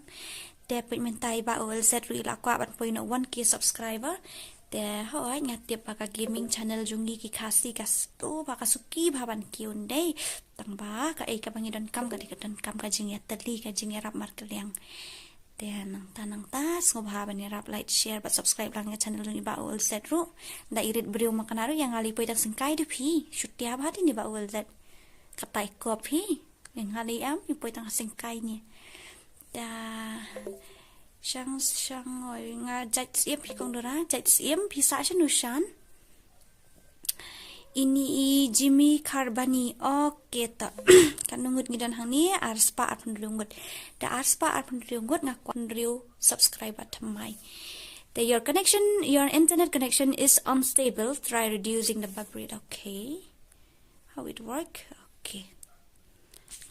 Speaker 1: te pit mentai ba ol set ri la kwa ban poino 1k subscriber te hoi nga tip ba ka gaming channel jungi ki khasi kas to ba ka suki bhaban kiun dei tang ba ka ei ka bangidon kam ka dikatan kam ka jingi tali ka jingi rap mar kaliang dan tanang tas ngobha bani rap like share but subscribe lang channel ni ba ol set ru da irit brio makanaru yang ali poi tak singkai de phi shutya ba ni ba ol set katai kopi yang ali am ni poi tak singkai ni da sang oi nga jat siep phi kong dora jat siep phi sa chanushan ini Jimmy Carbani oke ta kan nungut ngidan hang ni arspa at nungut da arspa at nungut ngakon riu subscriber THYMMAI your internet connection is unstable, try reducing the bitrate. Okay, how it work? Okay,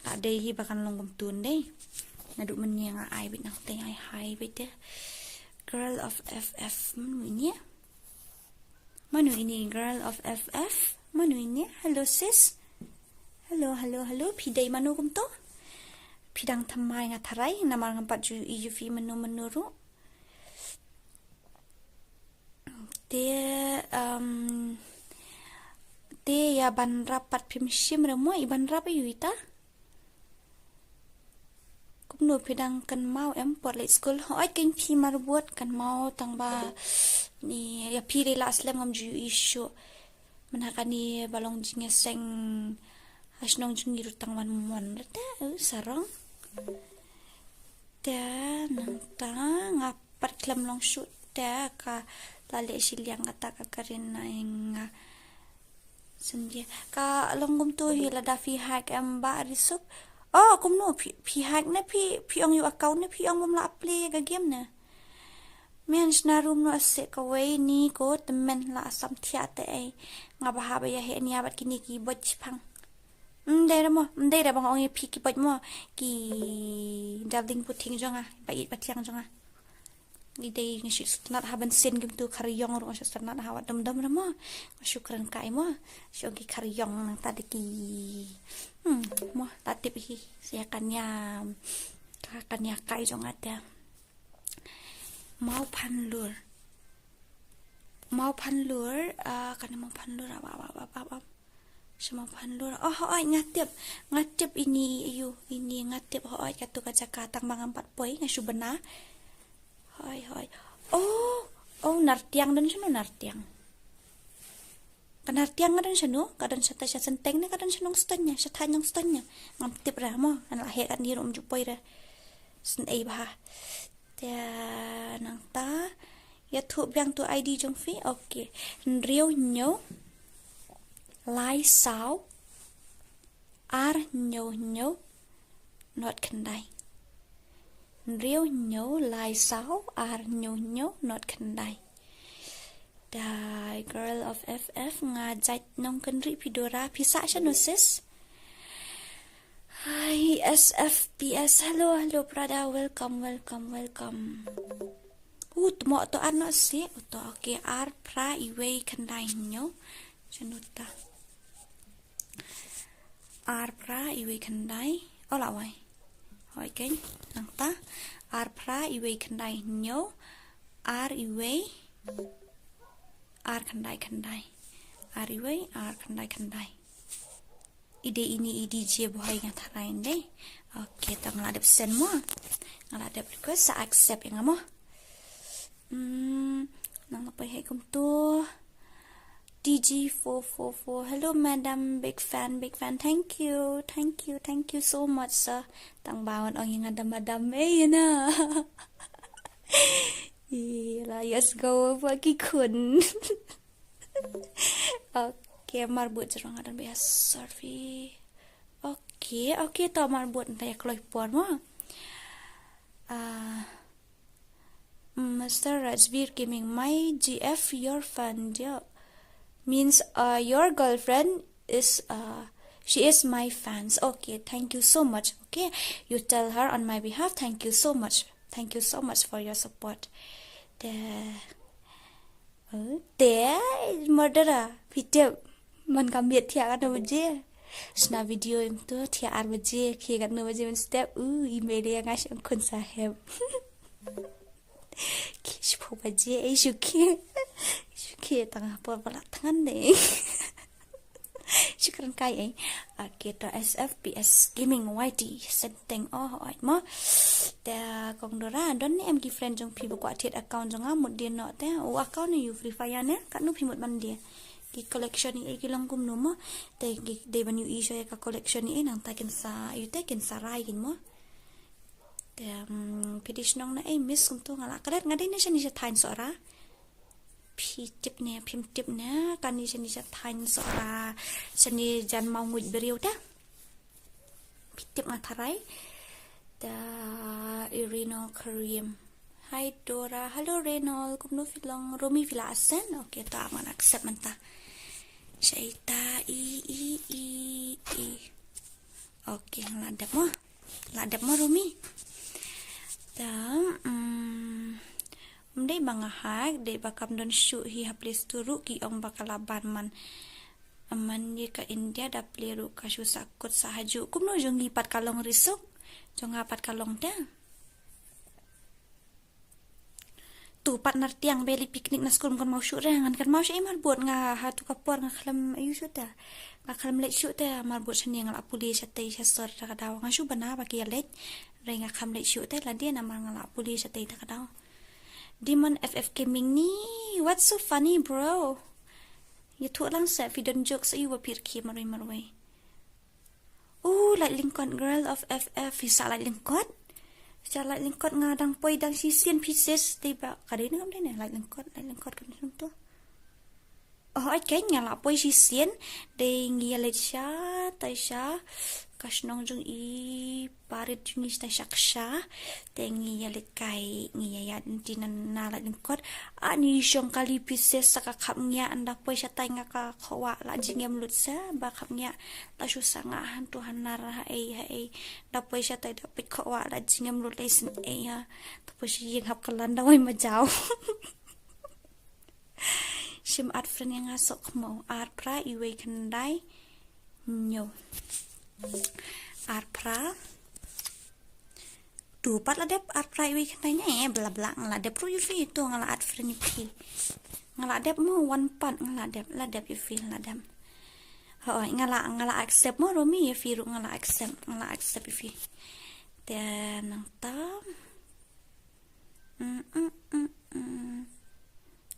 Speaker 1: ada hi bakan longgom tun deh ngaduk meni nga ai bit nang teng ai hai bit girl of FF manu ini girl of FF manu ini hello sis hello pidai manu kum to pidang THYMMAI nga tharai namar ngampat ju fi menu ru te ya ban rapat pimshim remo iban rap yuita kumno pidang kan mau empor le school hoi king phi mar buat kan mau tang ba ni ya phi la aslam ngam ju isu manakani balong jinge seng hasnong jungi rutang wan mon ta sarong ta nang ta ngapat klam long shoot ta ka lale siliang kata ka karin naing sendia ka longgum tu hila da fi hack amba risuk oh kumno pi hack na pi ong yu account na pi ong mamla apply ga game na men na room no ase ka way ni ko temen la sam thia te ai nga ba ha ba ya he ni abat kini ki bot phang ndera bang ong pi ki bot mo ki darling puting jonga ba it patiang jonga ni dei ni sutnat haban sen gim tu karyong ro sutnat hawa dam ramo syukran kai mo syogi karyong nang tadi ki mo tatip hi siakannya kai jong ada mau panlur kan mau panlur apa semua panlur oi ngatip ini ngatip oi katu kaca katang bang 4 poi ngasu benar Hai. Oh, nartiang dan sino nartiang. Kanartiang ngadan sino, kadan sa tasya senteng na kadan sinong stanya, sa tanyang stanya. Ngaptip ra mo, an lahi kan di rum jupoy ra. Sen ai ba. Ta nang ta ya thu biang tu ID jong fi. Okay. Riu nyo lai sao ar nyo not kandai. Riu nyo lai sao ar nyo not kandai. Dai girl of FF nga jait nong kanri pidora pisa siya no sis. Hi SFPS hello brother welcome. Tumo to ano si to okay ar pra iwe kandai nyo chanuta. Ar pra iwe kandai ola wai. hỏi cái nang ta ar pra iwe khandai nyo ar iwe ar khandai ar iwe ar khandai ide ini ide je bohai nga tharain deh. Oke, ta ngaladep send mo ngaladep request sa accept yang mo nang apa hai kum tu DG444. Hello madam, big fan. Thank you so much sir. Tang bawon ang yang ada madam na. Iya, yes go pagi kun. Okay, marbut jerong ada biasa sorry. Okay, to marbut entah ya keloi puan mo. Mr. Rajbir Gaming, my GF your fan dia. Means your girlfriend is she is my fans. Okay, thank you so much. Okay, you tell her on my behalf. Thank you so much for your support. The murderer video man kambit thia kan baje sna video em tu thia ar baje khi kan no baje step email dia ngas kun saheb ki shu baje ai shu ki tang apa pala tangan deh. Syukuran kai kita SFPS Gaming YT setting mo ta kong dora don em ki friend jong pi bokwa thiet account jong một dia no te account ni you free fire ne kat nu pi một ban dia ki collection ni ki long kum no mo te ki de ban you issue ka collection ni nang ta ken sa you te ken sa rai kin mo te pedish nong na miss kum tu ngala kret ngadai ne shani thain sora phim tip nè kan ni chani cha thain sora chani jan mau ngui beriu ta tip ma tharai da Irino Karim. Hi Dora, hello Renol, kum no filong Romi vila asen. Okay, ta man accept man ta Shaita i okay, ladap mo Romi da Mdei bangahak de bakam don shoot hi haplis turu ki ong bakalaban man ye ka India da pleru ka shu sakut sahaju kum no jong lipat kalong risuk jong apat kalong ta tu partner tiang beli piknik na skul kon mau shoot rangan kan mau syai mar buat nga ha tu kapor nga khalam ayu shoot ta nga khalam let shoot ta mar buat sani nga puli satai sasor ta kadaw nga shu bana ba ki let re nga kham let shoot ta la dia na mar nga puli satai ta kadaw. Demon FF Gaming ni, what's so funny bro? You thought lang sa video jokes you were pirki marway. Oh, like Lincoln girl of FF, isa like Lincoln? Isa like Lincoln nga dang poy dang sisian pieces, diba? Kadai ngam din like Lincoln kan to. Oh, ay kay nga la poy sisian, de ngiyalit siya, tay siya. Kasnong jung i parit jung i shaksha tengi yalit kai ngiyayat tinan nala lingkot ani syong kali pieces sakakap nya anda poy siya tay nga ka kawa la jingem lut sa bakap nya la susanga Tuhan narah ai da poy siya tay dapat kawa la jingem lut lesin ya tapos yung hap kalan daw ay majaw sim at friend yang ngasok mo ar pra iwe kandai nyo arpra tu pat ladep arpra iwi kandai bla bla ngaladep ru you feel tu ngala at friend pi ngaladep mo one part ngaladep ladep you feel ladem ngala accept mo Romi you feel ngala accept you feel then nang tam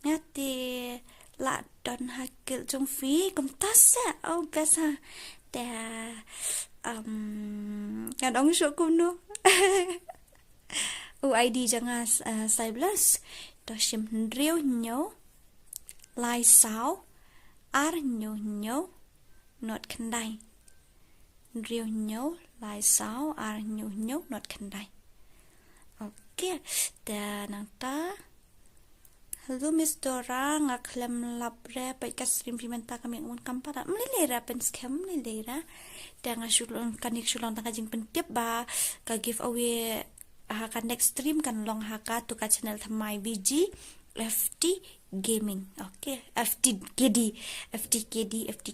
Speaker 1: ngati la don hakil jong fi kum tasa oh besa ta nga dong show ko no ID janga sai plus to sim riu nyo lai sao ar nyo not kandai riu nyo lai sao ar nyo not kandai. Okay, ta nang ta hello Miss Dora nga klam labre pa ikasrim pimenta kami ngun kampara mlilera pen scam mlilera da nga shulon kanik shulon ta kajing pentip ba ka giveaway ha ka next stream kan long ha ka tu ka channel THYMMAI BG FT Gaming. Okay, FT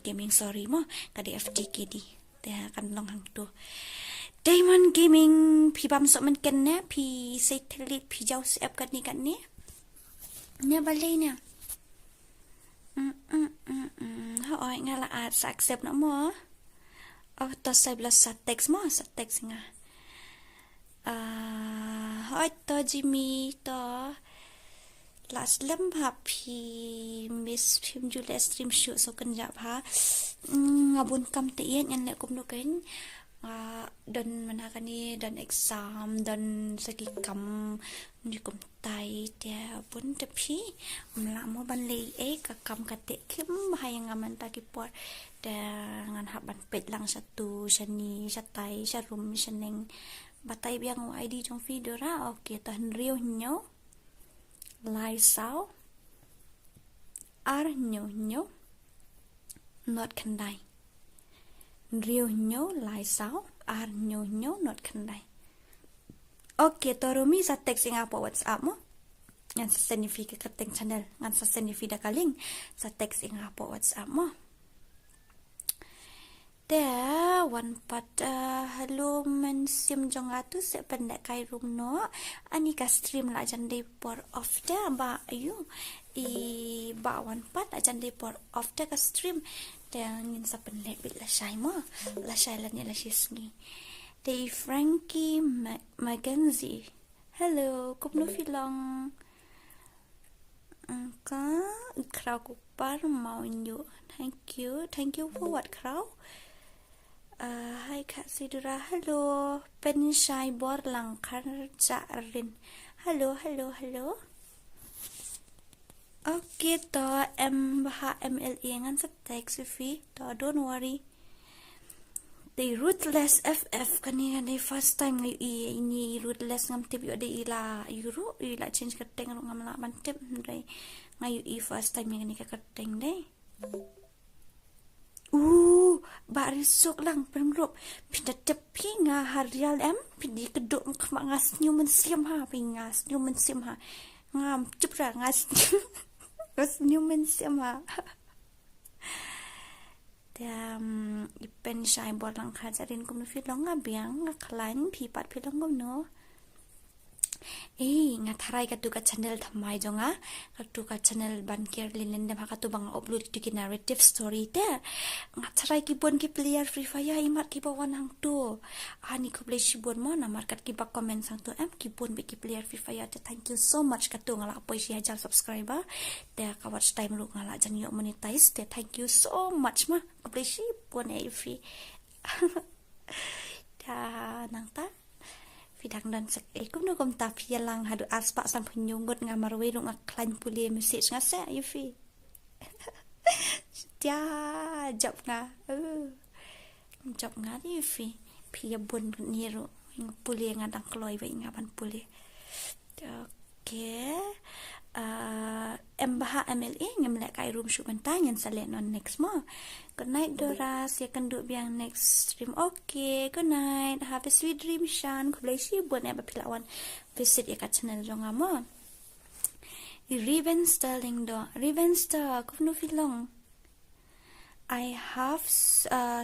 Speaker 1: Gaming sorry mo kadi FT KD da kan long hang tu Diamond Gaming พี่บัมสมันกันเนี่ยพี่เซตลิดพี่เจ้าเซฟกันนี่กันเนี่ยบัลเลยเนี่ยเขาอ้อยงาละอาดสักเซฟนะหมอเอาตัวใส่บลัสเต็กซ์หมอสเต็กซ์ไงเขาอ้อยตัวจิมีตัวลาสเลมพาพี่มิสพิมจูเลสตรีมชูสกันจับฮะงาบุญกำเตียนยันเล็กกุมดูกันdan mana ni dan exam dan segi kam ni kum tai dia pun tapi melamu ban lei kakam kate kim bahaya ngaman ta ki por dan ngan hab ban pet lang satu shani satai sharum shaneng batai biang ID trong video ra okay tan riu nyo lai sao ar nyo not kandai riu nyo lai sao ar nyo not kandai. Okay, torumi sa text nga po WhatsApp mo. Ngan sa senifi ka kateng channel. Ngan sa senifi da kaling sa text nga po WhatsApp mo. There, one part, hello men sim jong atu se pendek kai room no. Ani ka stream la jan day por off da ba ayu. Ba one part ajan day por off da ka stream. Dan ngin sa pendek bit la shy mo. La shy la ni la shisngi. Day Frankie Mackenzie. Hello, kumno filong. Ka kraw ko par mau nyo. Thank you for what kraw? Hai Kak Sidura, hello. Pen shy bor lang kerja rin. Hello. Okay, to MLE ngan sa text fi. To don't worry. The ruthless FF kanina the first time ngayon ini ruthless ngam tip yo de ila change kateng ngam la ban tip dai ngayon first time yang ni ka kateng dai. Barisok lang pengrop pindatep nga harial pindi kedok ngas nyumen siam ha pingas nyumen siam ha ngam cupra ngas nyumen siam ha ipen shy bor lang khajarin kum filong nga biang nga klain phipat filong gom no nga tharai ka tu ka channel thammai jonga ka tu ka channel ban care linen de ka tu bang upload tu ki narrative story te nga tharai ki bon ki player free fire imat ki bawan hang tu ani ko play shi bon mo na market ki ba comment sang tu ki bon be ki player free fire te thank you so much ka tu ngala poi shi hajar subscriber te ka watch time lu ngala jan yo monetize te thank you so much ma ko play shi bon free ta nang ta Fidang dan sekum no kom ta pialang hadu aspa san punyungut ngamarwe rung aklan puli message nga sa yufi. Dia job nga yufi. Pia bun niru ing puli ngadang kloi ba ingapan puli. Okay. Embaha MLE ngemlek kai room shoot bentang yang salen on next mo. Good night Dora, siakan duk biang next stream. Okay, good night. Have a sweet dream Shan. Ku boleh si buat apa pilawan visit ya kat channel jonga mo. Riven Sterling do. Riven Star, ku nu filong. I have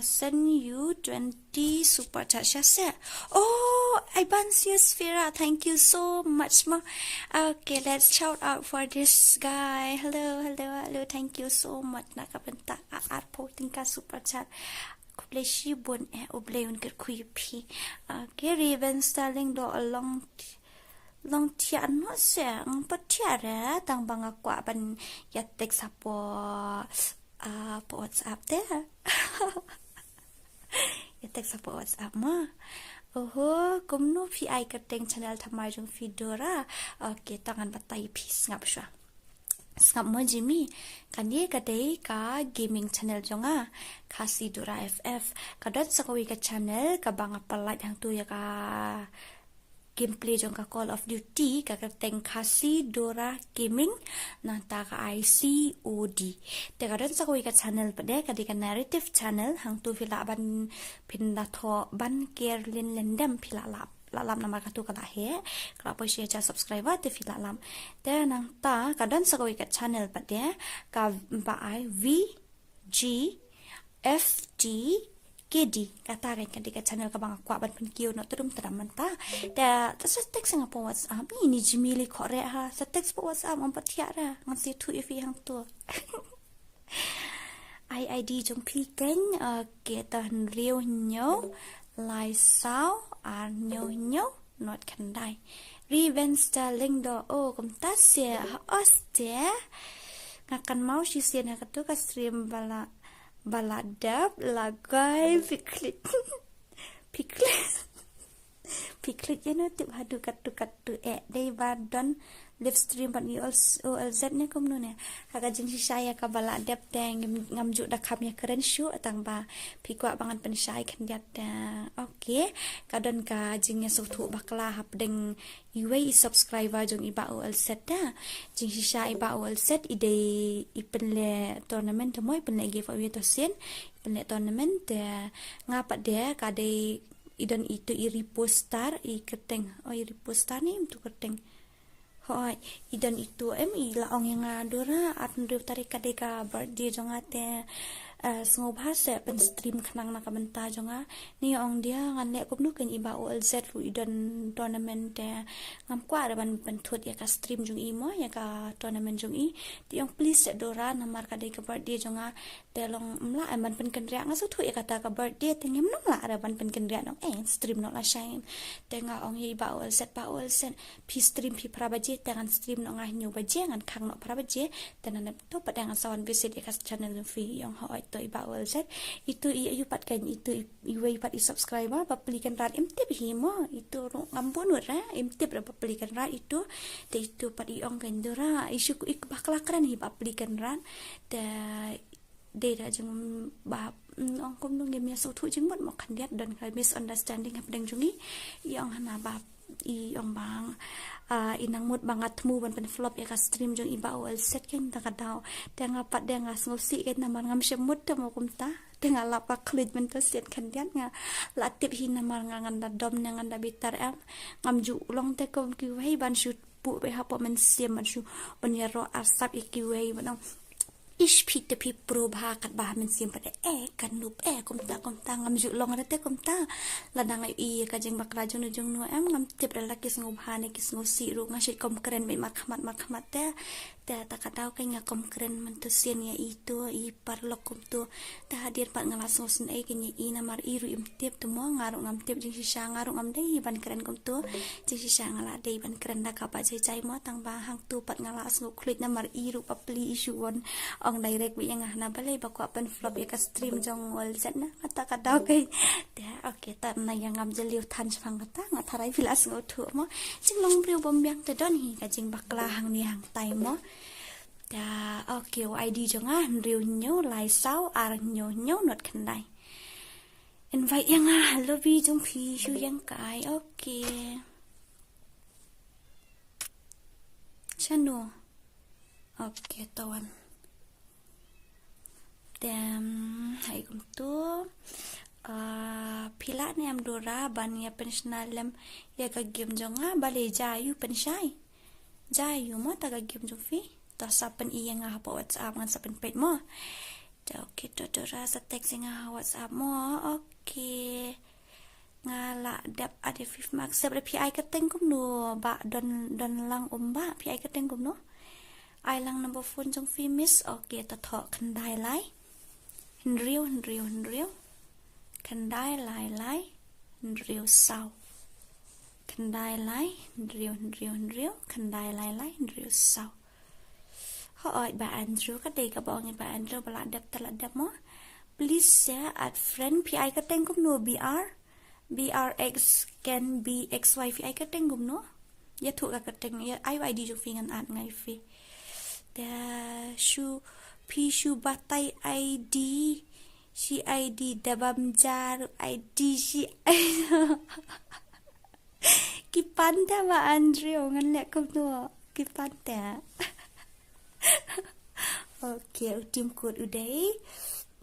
Speaker 1: sent you 20 super chat shase. Oh, Ibansia Sphera, thank you so much ma. Okay, let's shout out for this guy. Hello, thank you so much. Nakapenta at posting ka super chat. Kuble shi bon oble un ker kui pi. Okay, Raven Sterling do along tian no se ang patiara tang banga kwa ban yatek sapo po WhatsApp there. Ya text po WhatsApp ma. Kumno PI kateng channel thammai jong vidora. Okay, tangan batai peace ngap sha. Ngap mo Jimmy. Kani kadai ka gaming channel jonga. Kasi Dora FF. Kadot sa kawi ka channel ka banga palat hang tu ya ka gameplay jong ka Call of Duty ka kateng Kasi Dora Gaming nang ta ka ICOD te ka ron sa ko ka channel pade ka di ka narrative channel hang tu vila ban pinda tho ban care lin lendam phila lam namar ka tu ka la he ka po share ja subscriber te phila lam te nang ta ka ron sa ko ka channel pade ka ba I VG FT kedi kata kan di channel ka bang kwa ban pen kiu no tudum tram manta da sa tek singa po WhatsApp ini jimili khore ha sa tek po WhatsApp am patia ra ngan si thu ifi hang tu ID jong pi ken ke ta riu nyo lai sao nyo nyo not kan dai Riven Sterling do o kom ta se oste ngakan mau si sen ha tu ka stream bala dab lagai piklit ya no tip hadu katu dei badon live stream ban i olz ne kom no ne kaga jing si saya ka bala dab teng ngamju da kham ya keren shu atang ba pikwa bangan pen sai kan dia okay kadon ka jing ya so thu bakla hap deng iwe subscriber jong iba olz da jing si sai ba olz ide ipen le tournament moi pen le give away to sen pen le tournament ngapa dia ka dei idan itu iri postar i keteng i repostar ni tu keteng hoi idan itu ila ong yang adora atn riu tarik kadeka birthday jonga te sngo bhase pen stream khnang na kamenta jonga ni ong dia ngan le kopnu ken iba olz ru idan tournament te ngam kwa ban pen thot ya ka stream jong i mo ya ka tournament jong i ti ong please dora namar kadeka birthday jonga te long mla man pen ken ria nga so thu ya kata ka birthday te ngem nong la ara ban pen ken ria nong stream no la shine te nga ong hi ba olz pi stream pi prabaje te ngan stream no nga nyu baje ngan khang no prabaje te nan to padang sawan visit ya ka channel fi yong hoi to iba olz itu i pat kan itu iwe pat i subscriber pa pelikan rat imtip hi mo itu ngambon ra imtip ra pa pelikan rat itu te itu pat i ong kan dora isu ik bakla kran hi pa pelikan rat te de da jeng ba ong kom nong gemia so thu jing mot mo khan diat don ka misunderstanding hap deng jungi i ong hana ba i ong bang inang mut bangat mu ban pen flop ya ka stream jong iba olz ken ta kadau tenga pat denga ngosi ken namar ngam shemut ta mo kumta tenga lapa khlid men to set kan diat nga latip hi namar ngan da dom ngan da bitar ngam ju long te kom ki wei ban shoot pu be ha po men sim man shu ban ya ro asap iki wei ban ish pit te pi pro bha kat bah men sim pada kan nup kom ta ngam ju long rate kom ta ladang i ka jeng bak rajung nu jung nu ngam tip la kis ngo bha ne kis ngo si ru ngasit kom keren be makhamat te ta katau kai nga kom keren man to sien ya itu i paralok kom tu ta hadir pat ngalas ngo sen ken i namar i ru im tip tu mo ngaru ngam tip jing si sha ngaru ngam dei ban keren kom tu jing si sha ngala dei ban keren da ka pa jai mo tang ba hang tu pat ngalas ngo klit namar i ru papli isu won ong direct bi yang na balai ba ko pen flop ya ka stream jong olz na kata katau kai te okay ta na yang ngam jeliu than phang kata ngatharai vilas ngo thu mo jing long briu bom byang te don hi ka jing bakla hang ni hang tai mo da okay ID jonga riu nyo lai sao nyo not kan dai invite yang lobby jong pi shu yang kai okay chanu okay tawan hai kum tu pila ni am dora ban ya pensional lem ya ka game jonga bale jayu penshai jayu mo ta ka game jong fi ta sapen i yang ha po WhatsApp ngan sapen page mo ta okay to dora sa text nga WhatsApp mo okay ngala dap ade 5 mark sep PI ka teng kum no ba don lang ba PI ka teng kum no ai lang number phone jong fi miss okay ta tho kan dai lai riu kan dai lai riu sao kan dai lai riu kan dai lai riu sao hỏi bà Andrew cái đây các bạn bà Andrew bà lại đẹp mo please share at friend pi cái tên cũng no brx can be xy pi cái tên cũng no ya thuộc cái tên ai ID cho phi ngân an ngay phi da shu pi shu batai ID si ID dabam jar ID si kipanta bà Andrew ngân lẹ cũng no kipanta okay tim code uday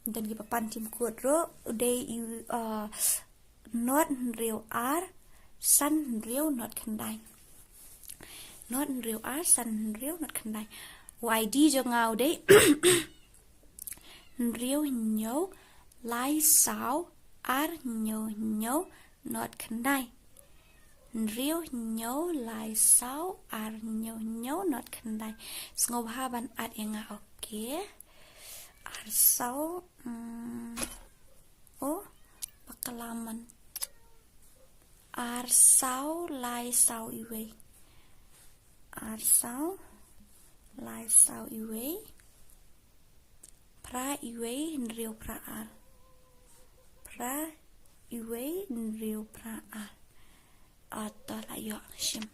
Speaker 1: dan kita pan tim code ro uday you not real r san real not kandai not real r san real not kandai yd jo ngau dei real nyo lai sao ar nyo not kandai. Riu nyo lai sau ar nyo not kandai. Sngov haban at inga okay. Ar sau pakalaman. Ar sau lai sau iwe. Ar sau lai sau iwe. Pra iwe nriu pra ar. Pra iwe nriu pra ar. Atau la yo shim.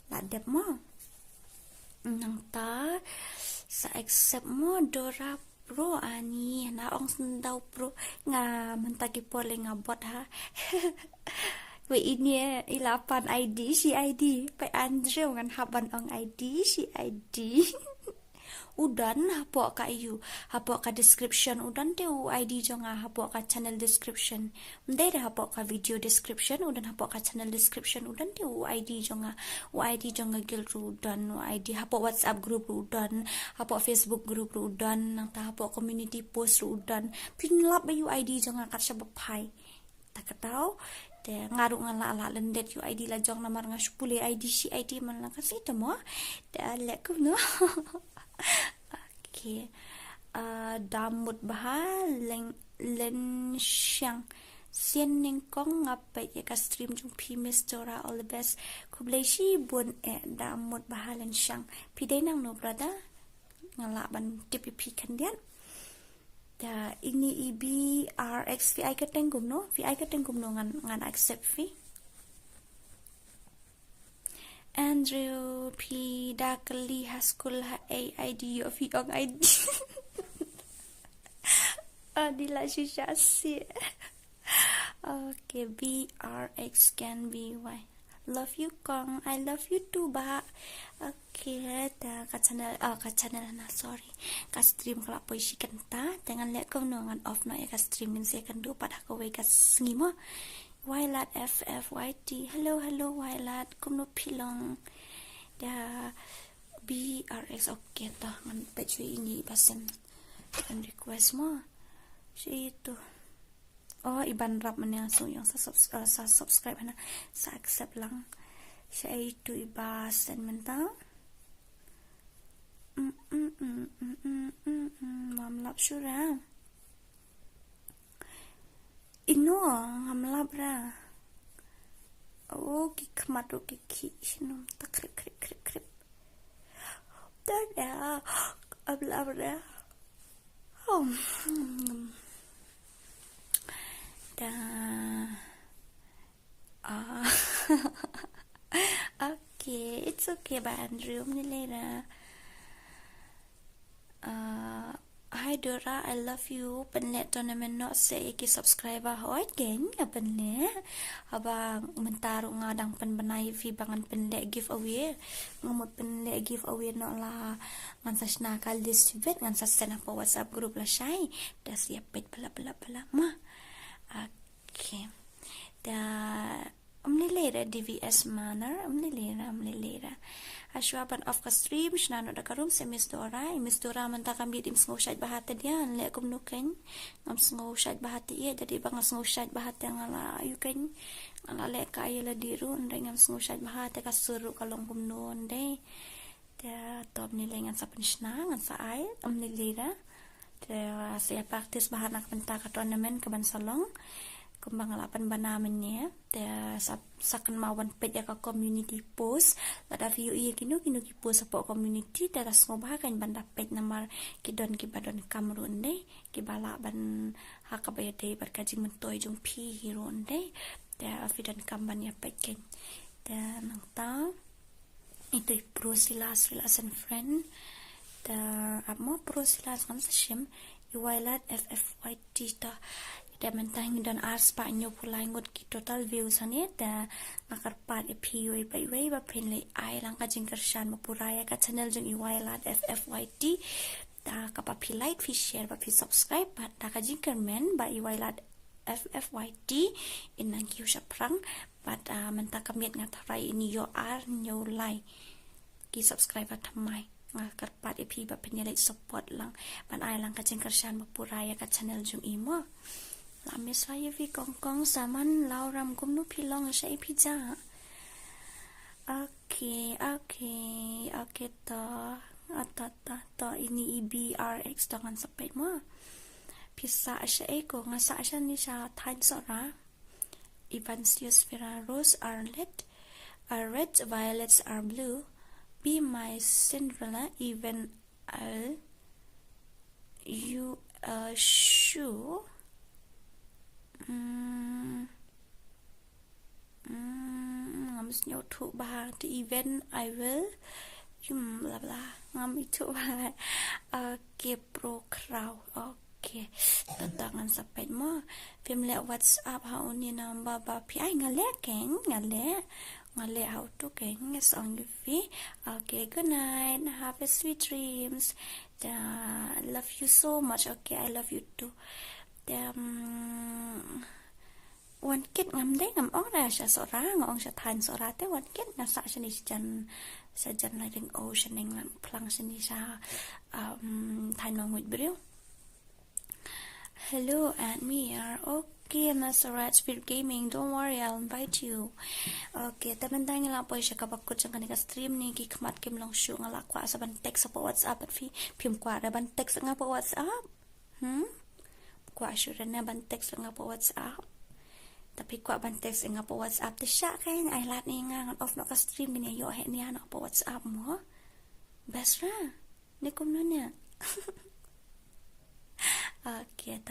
Speaker 1: La dep mo. Nang ta sa accept mo Dora Pro ani na ong sendau pro nga mentagi pole nga bot ha. We ini ilapan ID si ID pe Andrew ngan haban ong ID si ID. Udan hapok ka you hapok ka description udan teu ID jonga hapok ka channel description mdai hapok ka video description udan hapok ka channel description udan teu ID jonga gil udan ID hapok WhatsApp group udan hapok Facebook group udan nang ta hapok community post udan pinlap ba you ID jonga kat sabapai tak tahu de ngaru ngala lendet you ID la jong namar nga supule ID si ID man lang kasi temo da lek no. Okay. Damut baha len syang sien ning kong ngapai ka stream jung pi Dora all the best kublai shi bun damut baha len syang pidai nang no brother ngala ban TPP kan dian da ini ibi RX VI ka tenggum no ngan accept fee Andrew P. Dakali Haskul AID of Young ID. Adila Shishasi. Okay, BRX can be why. Love you, Kong. I love you too, ba. Okay, ta ka channel na sorry. Ka stream kala poi sikanta. Jangan lihat kau nongan off no ya ka stream min second do pada ka we ka ngimo. Wailat FFYT. Hello Wailat. Kumno pilong. Da BRX okay ta ngan page ini pasen. Kan request mo. Si itu. Oh, iban rap man yang so yung sa subscribe na sa accept lang. Siya itu ibasan man ta. Mamlap syura. Ino ngamlabra. Oh, kikmat kiki sinum tak krip. Tada ablabra. Okay, it's okay, ba Andrew nilera. Hi Dora, I love you. Penlet tournament not say ki subscriber hoit geng penlet. Abang mentaro nga dang penbenai fi bangan penlet giveaway. Ngamot penlet giveaway no la ngan sa snakal distribute ngan sa sena po WhatsApp group la syai. Da siap pet bala ma. Okay. Da umlilera DVS manner umlilera aswaban of ka stream shnano da karum se Miss Dora man ta kam bidim sngo shad bahata dian le kum nuken ngam sngo shad bahata ye jadi bang sngo shad bahata ngala you kan ngala le ka ye la diru ndai ngam sngo shad bahata ka suru kalong kum non de da top ni le ngan sa penshna ngan sa ai umlilera da saya praktis bahanak penta ka tournament ke bansalong kembang alapan banamennya da sakan mawan pet ya ka community post lada view iya kinu ki post apa community da ngobah kan banda pet namar kidon ki badon kamrun de ki bala ban hakabaya de barkaji mentoy jung pi hiron de da afidan kamban ya pet ken da nang ta itu pro silas and friend da amo pro silas kan sashim iwailat FFYT ta da mentang dan ars pa nyo pulai ngot ki total views ane da nakarpat PUA pa iwe ba pinlay ay lang ka jingkersyan mapuraya ka channel jung iwailat FFYT da kapapi like fi share pa fi subscribe pa da ka jingkermen ba iwailat FFYT inang kiyo siya prang but mentang kamiat nga taray ini yo ar nyo like ki subscribe at THYMMAI nakarpat ipi ba pinlay support lang pan ay lang ka jingkersyan mapuraya ka channel jung imo Lami miss saya vi kong saman lauram gumnu pilong saya pizza. Okay, to ini EBRX dengan sepet mo. Pisa saya ko ngasa siya ni siya time sora. Evansius Vera rose are red, violets are blue. Be my Cinderella, even you shoe. Ngam nyaw thu bahang to even I will bla bla ngam itu bahang pro crowd. Okay, tangan sampai mo film le WhatsApp ha uni number ba pi ai ngale how to keng is on you fi. Okay, good night, have a sweet dreams. I love you so much. Okay, I love you too. Wan kit ngam dei ngam ong ra sha sora ngong sha than sora te wan kit na sa sha ni jan lighting ocean ngam plang sha ni sha than ngong with brio. Hello and me are okay, Mr. Red Spirit Gaming, don't worry, I'll invite you. Okay, teman-teman nga lang po siya kapag kang kanika stream ni kikmat kim lang siya nga lakwa sa bantek sa po WhatsApp at film kwa na bantek sa nga po WhatsApp. Kwa siya rin na bantek sa nga po WhatsApp. Tapi kwa bantek sa nga po WhatsApp ta siya kaya ay lahat niya nga off na ka stream niya yohe niya na po WhatsApp mo. Best ra. Ni kum na niya. Okay,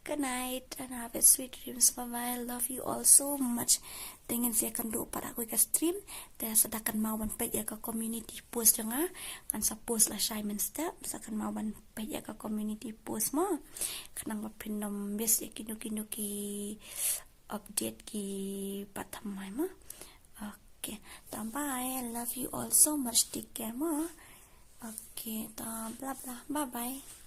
Speaker 1: good night and have a sweet dreams. Bye-bye. I love you all so much. Tingin siya kan do para ko ka-stream. Dahil sa dakan mawan pa ka community post nga. Kan sa post la Simon Step. Sa kan mawan pa ka community post mo. Kanang mapinom bis kinu-kinu ki update ki patamay mo. Okay. Bye. I love you all so much. Take care mo. Okay. Blah blah. Bye-bye.